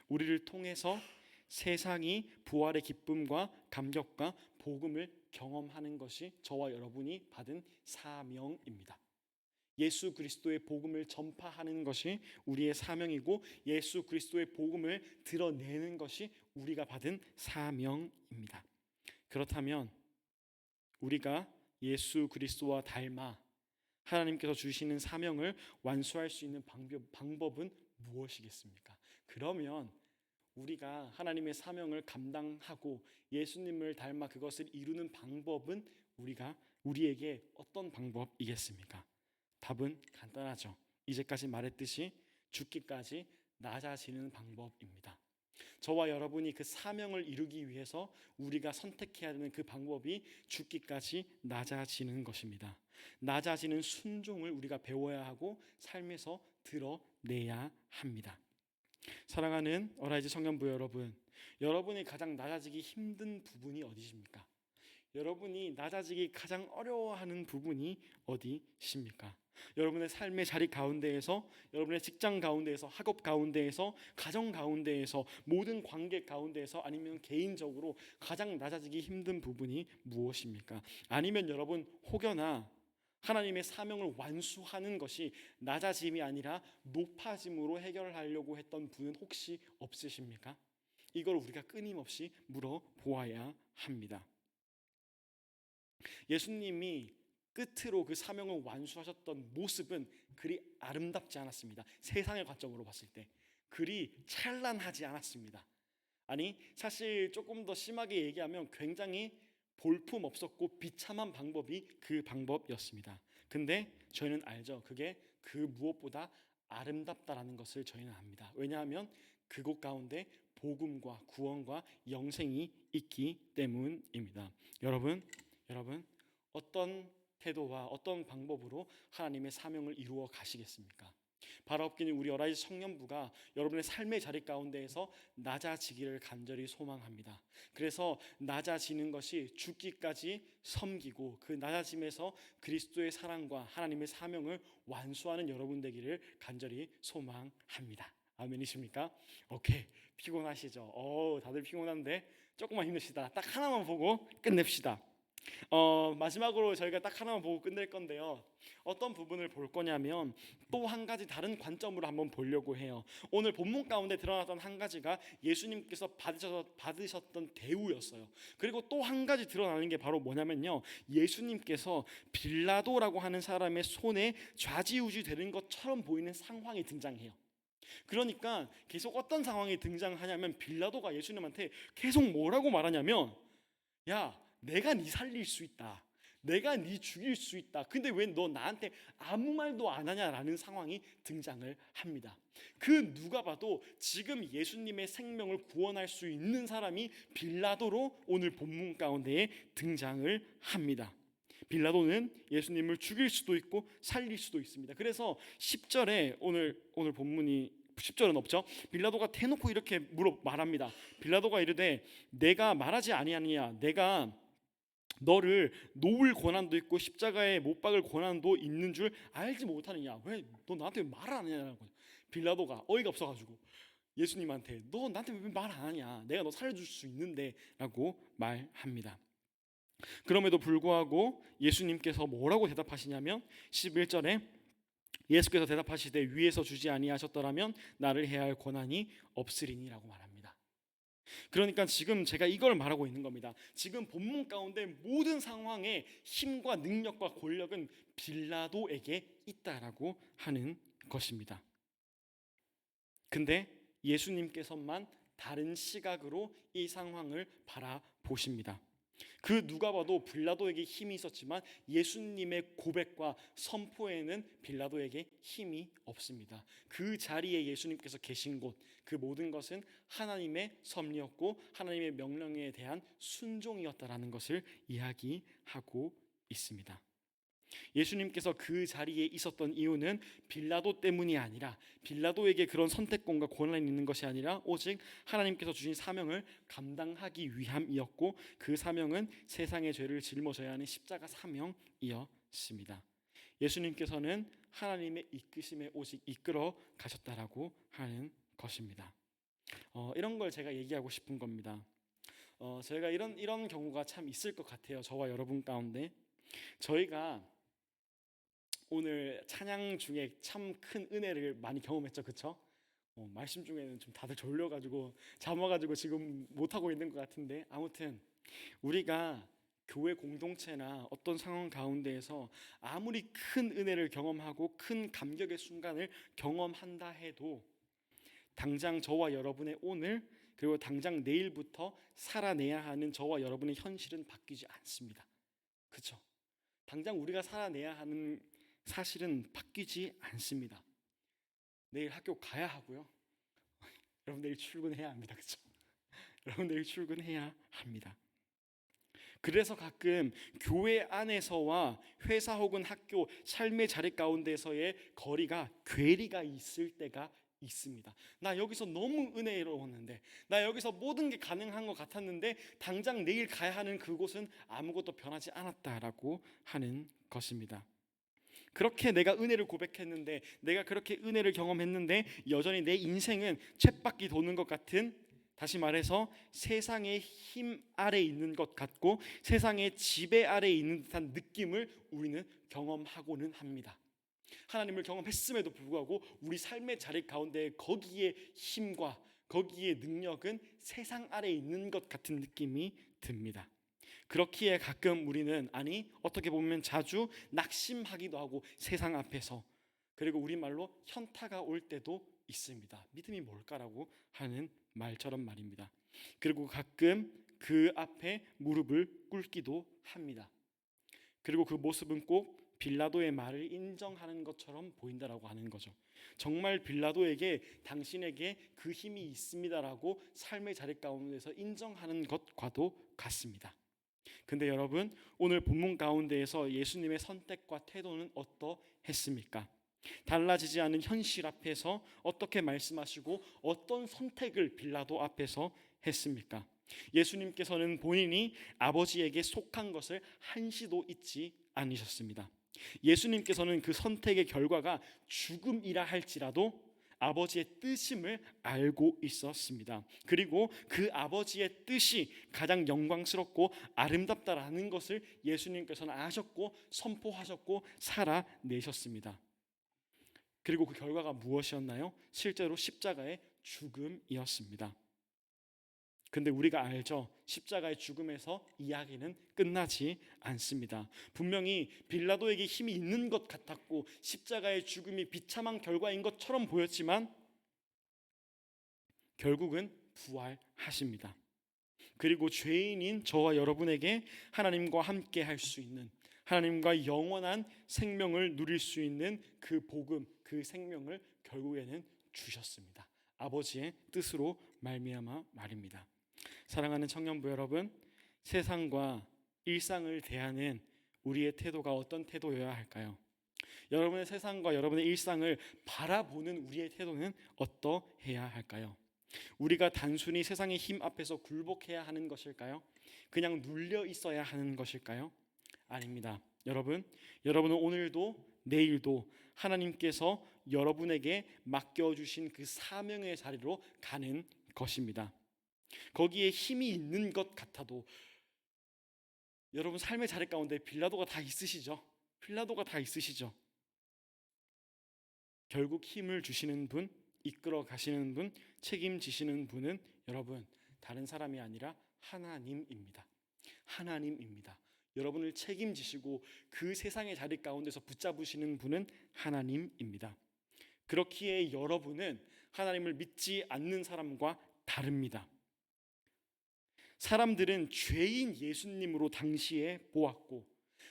D: 우리를 통해서 세상이 부활의 기쁨과 감격과 복음을 경험하는 것이 저와 여러분이 받은 사명입니다. 예수 그리스도의 복음을 전파하는 것이 우리의 사명이고 예수 그리스도의 복음을 드러내는 것이 우리가 받은 사명입니다. 그렇다면 우리가 예수 그리스도와 닮아 하나님께서 주시는 사명을 완수할 수 있는 방법은 무엇이겠습니까? 그러면 우리가 하나님의 사명을 감당하고 예수님을 닮아 그것을 이루는 방법은 우리에게 어떤 방법이겠습니까? 답은 간단하죠. 이제까지 말했듯이 죽기까지 낮아지는 방법입니다. 저와 여러분이 그 사명을 이루기 위해서 우리가 선택해야 되는 그 방법이 죽기까지 낮아지는 것입니다. 낮아지는 순종을 우리가 배워야 하고 삶에서 드러내야 합니다. 사랑하는 어라이즈 청년부 여러분, 여러분이 가장 낮아지기 힘든 부분이 어디십니까? 여러분이 낮아지기 가장 어려워하는 부분이 어디십니까? 여러분의 삶의 자리 가운데에서, 여러분의 직장 가운데에서, 학업 가운데에서, 가정 가운데에서, 모든 관계 가운데에서, 아니면 개인적으로 가장 낮아지기 힘든 부분이 무엇입니까? 아니면 여러분 혹여나 하나님의 사명을 완수하는 것이 낮아짐이 아니라 높아짐으로 해결하려고 했던 분은 혹시 없으십니까? 이걸 우리가 끊임없이 물어보아야 합니다. 예수님이 끝으로 그 사명을 완수하셨던 모습은 그리 아름답지 않았습니다. 세상의 관점으로 봤을 때 그리 찬란하지 않았습니다. 아니, 사실 조금 더 심하게 얘기하면 굉장히 볼품 없었고 비참한 방법이 그 방법이었습니다. 근데 저희는 알죠. 그게 그 무엇보다 아름답다라는 것을 저희는 압니다. 왜냐하면 그곳 가운데 복음과 구원과 영생이 있기 때문입니다. 여러분 어떤 태도와 어떤 방법으로 하나님의 사명을 이루어 가시겠습니까? 바로 없기는 우리 어라이즈 청년부가 여러분의 삶의 자리 가운데에서 낮아지기를 간절히 소망합니다. 그래서 낮아지는 것이 죽기까지 섬기고 그 낮아짐에서 그리스도의 사랑과 하나님의 사명을 완수하는 여러분 되기를 간절히 소망합니다. 아멘이십니까? 오케이, 피곤하시죠? 다들 피곤한데 조금만 힘냅시다. 딱 하나만 보고 끝냅시다. 마지막으로 저희가 딱 하나만 보고 끝낼 건데요. 어떤 부분을 볼 거냐면 또 한 가지 다른 관점으로 한번 보려고 해요. 오늘 본문 가운데 드러났던 한 가지가 예수님께서 받으셨던 대우였어요. 그리고 또 한 가지 드러나는 게 바로 뭐냐면요, 예수님께서 빌라도라고 하는 사람의 손에 좌지우지 되는 것처럼 보이는 상황이 등장해요. 그러니까 계속 어떤 상황이 등장하냐면 빌라도가 예수님한테 계속 뭐라고 말하냐면, 야, 내가 네 살릴 수 있다. 내가 네 죽일 수 있다. 근데 왜 너 나한테 아무 말도 안 하냐라는 상황이 등장을 합니다. 그 누가 봐도 지금 예수님의 생명을 구원할 수 있는 사람이 빌라도로 오늘 본문 가운데에 등장을 합니다. 빌라도는 예수님을 죽일 수도 있고 살릴 수도 있습니다. 그래서 10절에 오늘 본문이 10절은 없죠. 빌라도가 대놓고 이렇게 말합니다. 빌라도가 이르되 내가 말하지 아니하느냐, 내가 너를 놓을 권한도 있고 십자가에 못 박을 권한도 있는 줄 알지 못하느냐, 왜 너 나한테 말을 안 하냐는 거죠. 빌라도가 어이가 없어가지고 예수님한테 너 나한테 왜 말 안 하냐, 내가 너 살려줄 수 있는데 라고 말합니다. 그럼에도 불구하고 예수님께서 뭐라고 대답하시냐면 11절에 예수께서 대답하시되 위에서 주지 아니하셨더라면 나를 해야 할 권한이 없으리니라고 말합니다. 그러니까 지금 제가 이걸 말하고 있는 겁니다. 지금 본문 가운데 모든 상황에 힘과 능력과 권력은 빌라도에게 있다라고 하는 것입니다. 근데 예수님께서만 다른 시각으로 이 상황을 바라보십니다. 그 누가 봐도 빌라도에게 힘이 있었지만 예수님의 고백과 선포에는 빌라도에게 힘이 없습니다. 그 자리에 예수님께서 계신 곳, 그 모든 것은 하나님의 섭리였고 하나님의 명령에 대한 순종이었다라는 것을 이야기하고 있습니다. 예수님께서 그 자리에 있었던 이유는 빌라도 때문이 아니라, 빌라도에게 그런 선택권과 권한이 있는 것이 아니라 오직 하나님께서 주신 사명을 감당하기 위함이었고, 그 사명은 세상의 죄를 짊어져야 하는 십자가 사명이었습니다. 예수님께서는 하나님의 이끄심에 오직 이끌어 가셨다라고 하는 것입니다. 이런 걸 제가 얘기하고 싶은 겁니다. 저희가 이런 경우가 참 있을 것 같아요. 저와 여러분 가운데 저희가 오늘 찬양 중에 참 큰 은혜를 많이 경험했죠, 그렇죠? 말씀 중에는 좀 다들 졸려가지고 잠와가지고 지금 못 하고 있는 것 같은데, 아무튼 우리가 교회 공동체나 어떤 상황 가운데에서 아무리 큰 은혜를 경험하고 큰 감격의 순간을 경험한다 해도 당장 저와 여러분의 오늘, 그리고 당장 내일부터 살아내야 하는 저와 여러분의 현실은 바뀌지 않습니다. 그렇죠? 당장 우리가 살아내야 하는 사실은 바뀌지 않습니다. 내일 학교 가야 하고요. 여러분 내일 출근해야 합니다. 그렇죠? 여러분 내일 출근해야 합니다. 그래서 가끔 교회 안에서와 회사 혹은 학교, 삶의 자리 가운데서의 거리가, 괴리가 있을 때가 있습니다. 나 여기서 너무 은혜로웠는데, 나 여기서 모든 게 가능한 것 같았는데 당장 내일 가야 하는 그곳은 아무것도 변하지 않았다라고 하는 것입니다. 그렇게 내가 은혜를 고백했는데, 내가 그렇게 은혜를 경험했는데 여전히 내 인생은 쳇바퀴 도는 것 같은, 다시 말해서 세상의 힘 아래 있는 것 같고 세상의 지배 아래 있는 듯한 느낌을 우리는 경험하고는 합니다. 하나님을 경험했음에도 불구하고 우리 삶의 자리 가운데 거기에 힘과 거기에 능력은 세상 아래 있는 것 같은 느낌이 듭니다. 그렇기에 가끔 우리는, 아니 어떻게 보면 자주 낙심하기도 하고 세상 앞에서, 그리고 우리말로 현타가 올 때도 있습니다. 믿음이 뭘까라고 하는 말처럼 말입니다. 그리고 가끔 그 앞에 무릎을 꿇기도 합니다. 그리고 그 모습은 꼭 빌라도의 말을 인정하는 것처럼 보인다라고 하는 거죠. 정말 빌라도에게 당신에게 그 힘이 있습니다라고 삶의 자리 가운데서 인정하는 것과도 같습니다. 근데 여러분, 오늘 본문 가운데에서 예수님의 선택과 태도는 어떠했습니까? 달라지지 않은 현실 앞에서 어떻게 말씀하시고 어떤 선택을 빌라도 앞에서 했습니까? 예수님께서는 본인이 아버지에게 속한 것을 한시도 잊지 않으셨습니다. 예수님께서는 그 선택의 결과가 죽음이라 할지라도 아버지의 뜻임을 알고 있었습니다. 그리고 그 아버지의 뜻이 가장 영광스럽고 아름답다라는 것을 예수님께서는 아셨고 선포하셨고 살아내셨습니다. 그리고 그 결과가 무엇이었나요? 실제로 십자가의 죽음이었습니다. 근데 우리가 알죠. 십자가의 죽음에서 이야기는 끝나지 않습니다. 분명히 빌라도에게 힘이 있는 것 같았고 십자가의 죽음이 비참한 결과인 것처럼 보였지만 결국은 부활하십니다. 그리고 죄인인 저와 여러분에게 하나님과 함께 할 수 있는, 하나님과 영원한 생명을 누릴 수 있는 그 복음, 그 생명을 결국에는 주셨습니다. 아버지의 뜻으로 말미암아 말입니다. 사랑하는 청년부 여러분, 세상과 일상을 대하는 우리의 태도가 어떤 태도여야 할까요? 여러분의 세상과 여러분의 일상을 바라보는 우리의 태도는 어떠해야 할까요? 우리가 단순히 세상의 힘 앞에서 굴복해야 하는 것일까요? 그냥 눌려 있어야 하는 것일까요? 아닙니다. 여러분은 오늘도 내일도 하나님께서 여러분에게 맡겨주신 그 사명의 자리로 가는 것입니다. 거기에 힘이 있는 것 같아도 여러분 삶의 자리 가운데 빌라도가 다 있으시죠? 빌라도가 다 있으시죠? 결국 힘을 주시는 분, 이끌어 가시는 분, 책임지시는 분은 여러분 다른 사람이 아니라 하나님입니다. 하나님입니다. 여러분을 책임지시고 그 세상의 자리 가운데서 붙잡으시는 분은 하나님입니다. 그렇기에 여러분은 하나님을 믿지 않는 사람과 다릅니다. 사람들은 죄인 예수님으로 당시에 보았고,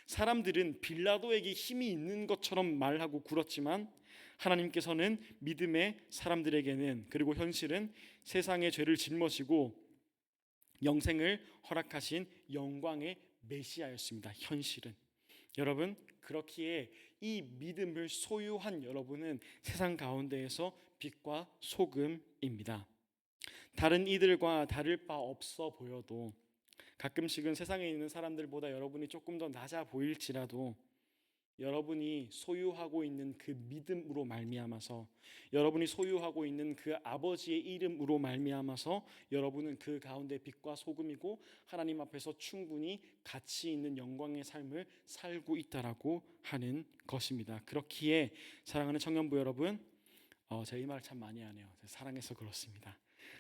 D: 사람들은 빌라도에게 힘이 있는 것처럼 말하고 굴었지만, 하나님께서는 믿음의 사람들에게는, 그리고 현실은 세상의 죄를 짊어지고 영생을 허락하신 영광의 메시아였습니다. 현실은. 여러분, 그렇기에 이 믿음을 소유한 여러분은 세상 가운데에서 빛과 소금입니다. 다른 이들과 다를 바 없어 보여도, 가끔씩은 세상에 있는 사람들보다 여러분이 조금 더 낮아 보일지라도, 여러분이 소유하고 있는 그 믿음으로 말미암아서, 여러분이 소유하고 있는 그 아버지의 이름으로 말미암아서 여러분은 그 가운데 빛과 소금이고 하나님 앞에서 충분히 가치 있는 영광의 삶을 살고 있다라고 하는 것입니다. 그렇기에 사랑하는 청년부 여러분, 제가 이 말을 참 많이 하네요. 사랑해서 그렇습니다.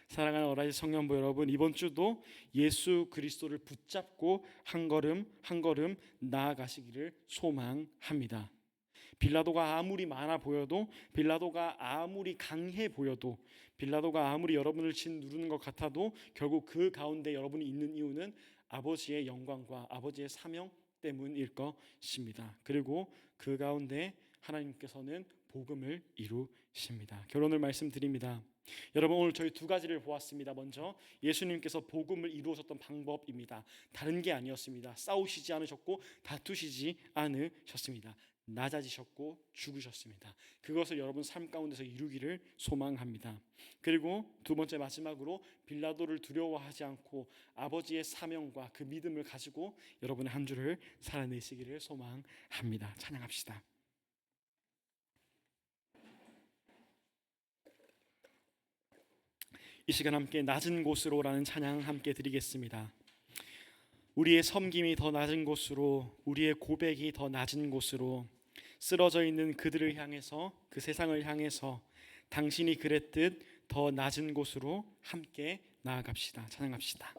D: 사랑하는 어라이즈 청년부 여러분, 이번 주도 예수 그리스도를 붙잡고 한 걸음 한 걸음 나아가시기를 소망합니다. 빌라도가 아무리 많아 보여도, 빌라도가 아무리 강해 보여도, 빌라도가 아무리 여러분을 짓누르는 것 같아도 결국 그 가운데 여러분이 있는 이유는 아버지의 영광과 아버지의 사명 때문일 것입니다. 그리고 그 가운데 하나님께서는 복음을 이루십니다. 결론을 말씀드립니다. 여러분, 오늘 저희 두 가지를 보았습니다. 먼저 예수님께서 복음을 이루셨던 방법입니다. 다른 게 아니었습니다. 싸우시지 않으셨고 다투시지 않으셨습니다. 낮아지셨고 죽으셨습니다. 그것을 여러분 삶 가운데서 이루기를 소망합니다. 그리고 두 번째, 마지막으로 빌라도를 두려워하지 않고 아버지의 사명과 그 믿음을 가지고 여러분의 한 주를 살아내시기를 소망합니다. 찬양합시다. 이 시간 함께 낮은 곳으로라는 찬양 함께 드리겠습니다. 우리의 섬김이 더 낮은 곳으로, 우리의 고백이 더 낮은 곳으로, 쓰러져 있는 그들을 향해서, 그 세상을 향해서 당신이 그랬듯 더 낮은 곳으로 함께 나아갑시다. 찬양합시다.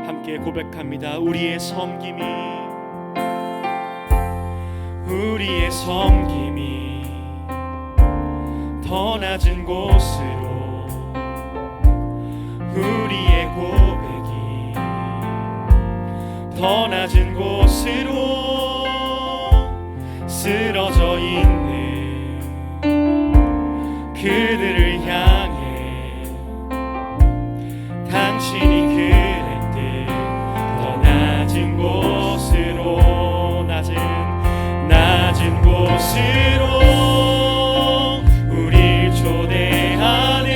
D: 함께 고백합니다. 우리의 섬김이 더 낮은 곳으로, 우리의 고백이 더 낮은 곳으로, 쓰러져 있는 그들을 향해 당신이 그랬듯 더 낮은 곳으로, 낮은 곳으로 우릴 초대하네.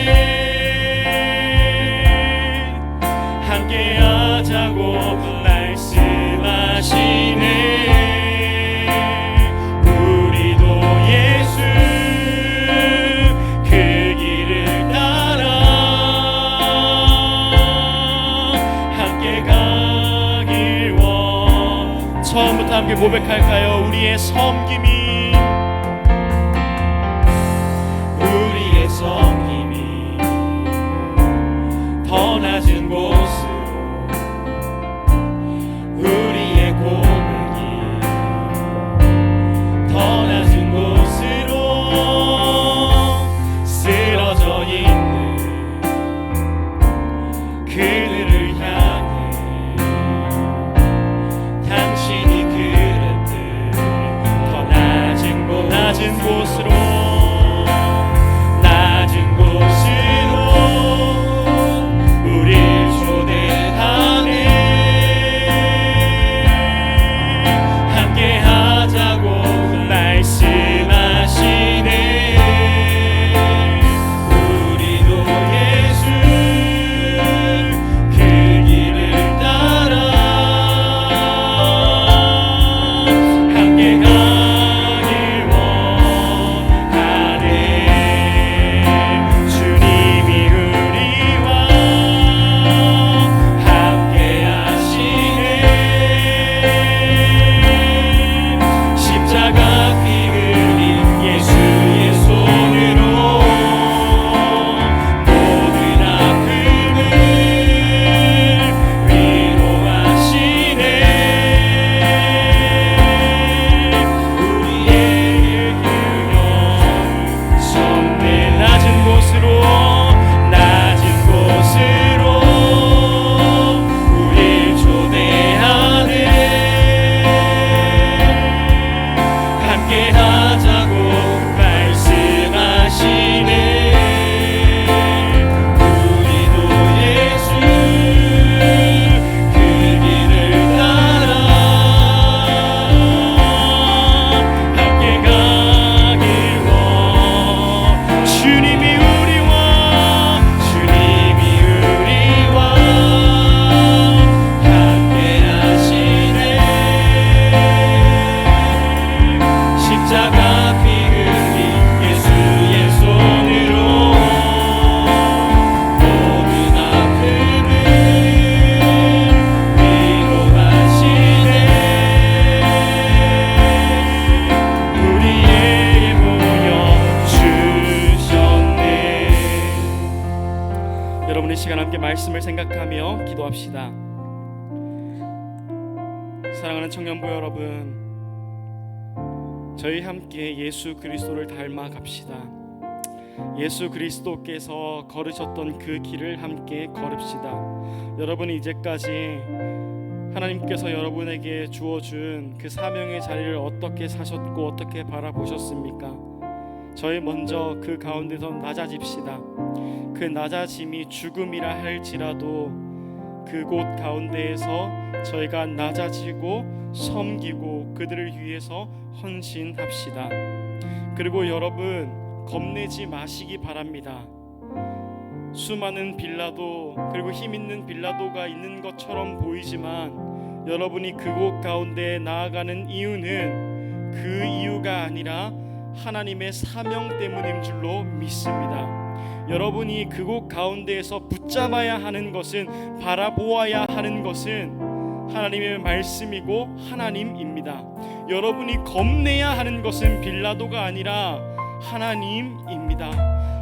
D: 함께하자고 말씀하시네. 우리도 예수 그 길을 따라 함께 가길 처음부터 함께 고백할까요? 우리의 섬김이 더 낮은 곳으로, 우리의 고백이 더 낮은 곳으로, 쓰러져 있는 그들을 향해 당신이 그랬듯 더 낮은 곳으로, 낮은 곳 여러분 이 시간 함께 말씀을 생각하며 기도합시다. 사랑하는 청년부 여러분, 저희 함께 예수 그리스도를 닮아 갑시다. 예수 그리스도께서 걸으셨던 그 길을 함께 걸읍시다. 여러분이 이제까지 하나님께서 여러분에게 주어준 그 사명의 자리를 어떻게 사셨고 어떻게 바라보셨습니까? 저희 먼저 그 가운데서 낮아집시다. 그 낮아짐이 죽음이라 할지라도 그곳 가운데에서 저희가 낮아지고 섬기고 그들을 위해서 헌신합시다. 그리고 여러분, 겁내지 마시기 바랍니다. 수많은 빌라도, 그리고 힘 있는 빌라도가 있는 것처럼 보이지만 여러분이 그곳 가운데 나아가는 이유는 그 이유가 아니라 하나님의 사명 때문인 줄로 믿습니다. 여러분이 그곳 가운데에서 붙잡아야 하는 것은, 바라보아야 하는 것은 하나님의 말씀이고 하나님입니다. 여러분이 겁내야 하는 것은 빌라도가 아니라 하나님입니다.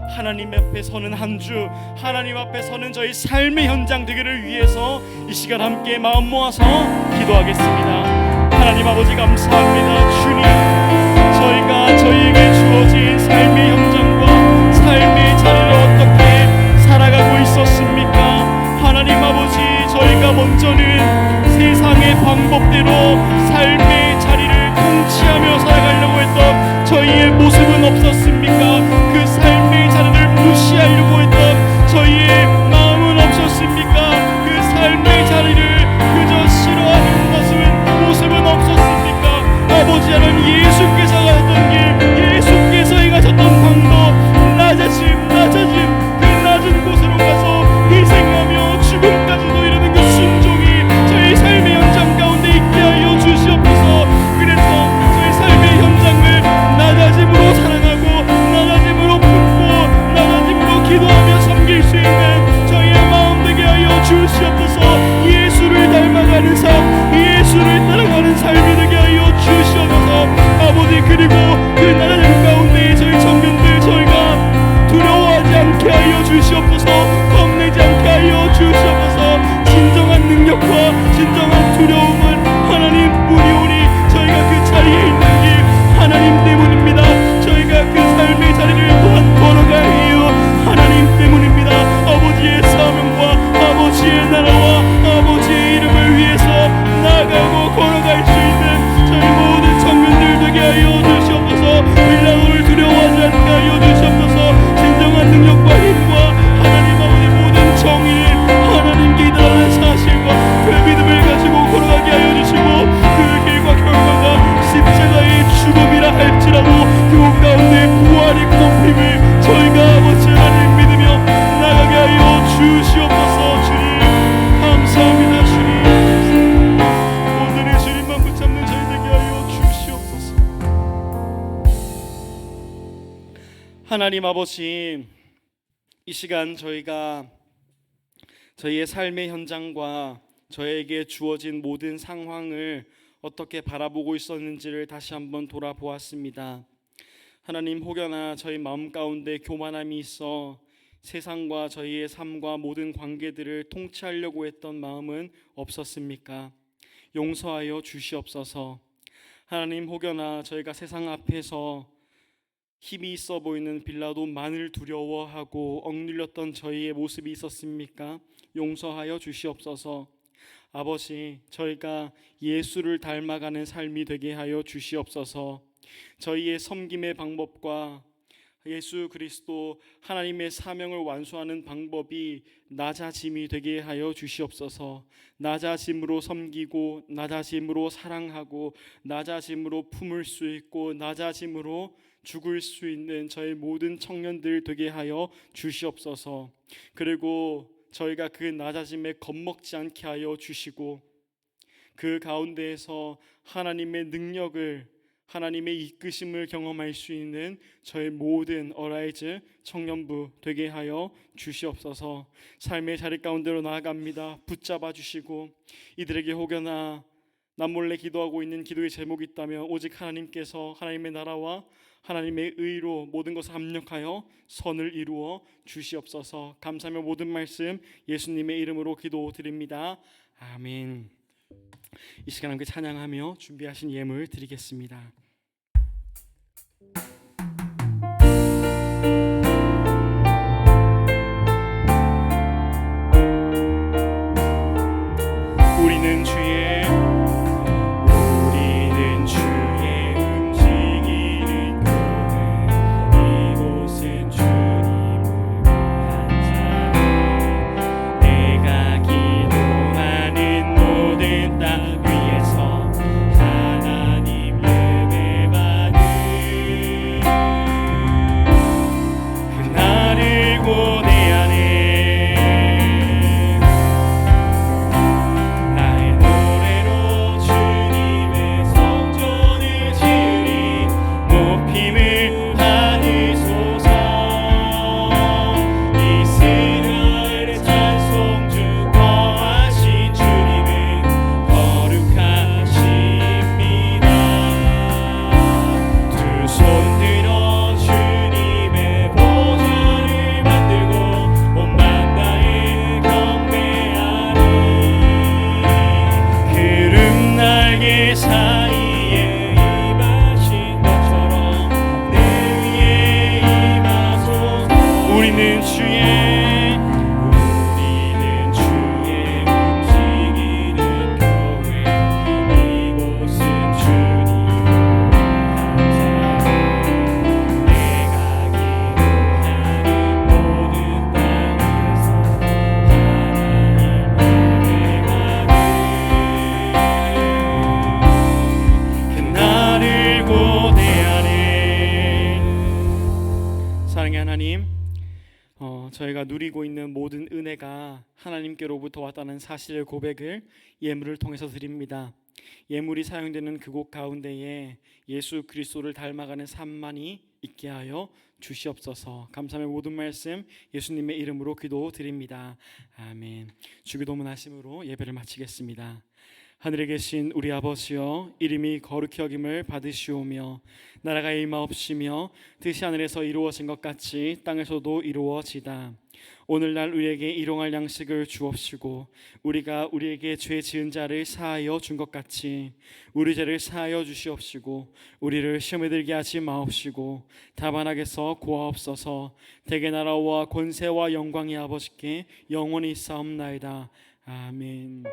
D: 하나님 앞에 서는 한 주, 하나님 앞에 서는 저희 삶의 현장 되기를 위해서 이 시간 함께 마음 모아서 기도하겠습니다. 하나님 아버지 감사합니다. 주님, 저희가 저희에게 주어진 삶의 현장과 삶의 자리를 어떻게 살아가고 있었습니까? 하나님 아버지, 저희가 먼저는 세상의 방법대로 삶의 자리를 통치하며 살아가려고 했던 저희의 모습은 없었습니까? 그 삶의 자리를 무시하려고 했던 저희의 마음은 없었습니까? 그 삶의 자리를 그저 싫어하는 모습은 없었습니까? 아버지 하나님, 예수께서 가셨던 길, 예수께서 행하셨던 방법, 낮아짐, 그 낮은 곳으로 가서 희생하며 죽음까지도 이르는 그 순종이 저희 삶의 현장 가운데 있게 하여 주시옵소서. 그래서 저희 삶의 현장을 낮아짐으로 사랑하고 낮아짐으로 품고 낮아짐으로 기도하며 섬길 수 있는 저희의 마음 되게 하여 주시옵소서. 예수를 닮아가는 삶, 예수를 따라가는 삶이 되게 하여 주시옵소서. 아버지, 그리고 그 낮아짐 가운데 저희 청년들, 저희가 두려워하지 않게 하여 주시옵소서. 겁내지 않게 하여 주시옵소서. 진정한 능력과 진정한 두려움은 하나님뿐이오니 저희가 그 자리에 있는 길 하나님 때문입니다. 저희가 그 삶의 자리를 또한 걸어갈 이유 하나님 때문입니다. 아버지의 사명과 아버지의 나라와 아버지의 이름을 위해서 나아가고 걸어갈 수 있는 저희 모든 청년들 되게 하여 주시옵소서. 빌라도를 두려워하지 않게 하여 주시옵소서. 진정한 능력과 힘과 하나님 아버지 모든 정의를 하나님께 이다라는 사실과 그 믿음을 가지고 걸어가게 하여 주시고, 그 길과 결과가 십자가의 죽음이라 할지라도 그 가운데 부활의 꽃힘을 저희가 아버지 하나님 믿으며 나가게 하여 주시옵소서. 주님 감사합니다. 주님, 오늘의 주님만 붙잡는 저희 되게 하여 주시옵소서. 하나님 아버지, 이 시간 저희가 저희의 삶의 현장과 저에게 주어진 모든 상황을 어떻게 바라보고 있었는지를 다시 한번 돌아보았습니다. 하나님, 혹여나 저희 마음 가운데 교만함이 있어 세상과 저희의 삶과 모든 관계들을 통치하려고 했던 마음은 없었습니까? 용서하여 주시옵소서. 하나님, 혹여나 저희가 세상 앞에서 힘이 있어 보이는 빌라도만을 두려워하고 억눌렸던 저희의 모습이 있었습니까? 용서하여 주시옵소서. 아버지, 저희가 예수를 닮아가는 삶이 되게 하여 주시옵소서. 저희의 섬김의 방법과 예수 그리스도 하나님의 사명을 완수하는 방법이 낮아짐이 되게 하여 주시옵소서. 낮아짐으로 섬기고 낮아짐으로 사랑하고 낮아짐으로 품을 수 있고 낮아짐으로 죽을 수 있는 저희 모든 청년들 되게 하여 주시옵소서. 그리고 저희가 그 낮아짐에 겁먹지 않게 하여 주시고, 그 가운데에서 하나님의 능력을, 하나님의 이끄심을 경험할 수 있는 저희 모든 어라이즈 청년부 되게 하여 주시옵소서. 삶의 자리 가운데로 나아갑니다. 붙잡아 주시고, 이들에게 혹여나 남몰래 기도하고 있는 기도의 제목이 있다면 오직 하나님께서 하나님의 나라와 하나님의 의로 모든 것을 합력하여 선을 이루어 주시옵소서. 감사하며 모든 말씀 예수님의 이름으로 기도드립니다. 아멘. 이 시간 함께 찬양하며 준비하신 예물 드리겠습니다. 우리는 주의 움직이는 교회 이곳은 주님을 위한 자리 내가 기도하는 모든 땅 위에서 하나님 예배받는 그날을 고대하네 저희가 누리고 있는 모든 은혜가 하나님께로부터 왔다는 사실을 고백을 예물을 통해서 드립니다. 예물이 사용되는 그곳 가운데에 예수 그리스도를 닮아가는 삶만이 있게 하여 주시옵소서. 감사의 모든 말씀 예수님의 이름으로 기도드립니다. 아멘. 주기도문 하심으로 예배를 마치겠습니다. 하늘에 계신 우리 아버지여, 이름이 거룩히 여김을 받으시오며 나라가 임하옵시며 뜻이 하늘에서 이루어진 것 같이 땅에서도 이루어지다. 오늘날 우리에게 일용할 양식을 주옵시고 우리가 우리에게 죄 지은 자를 사하여 준 것 같이 우리 죄를 사하여 주시옵시고 우리를 시험에 들게 하지 마옵시고 다만 악에서 구하옵소서. 대개 나라와 권세와 영광이 아버지께 영원히 있사옵나이다. 아멘.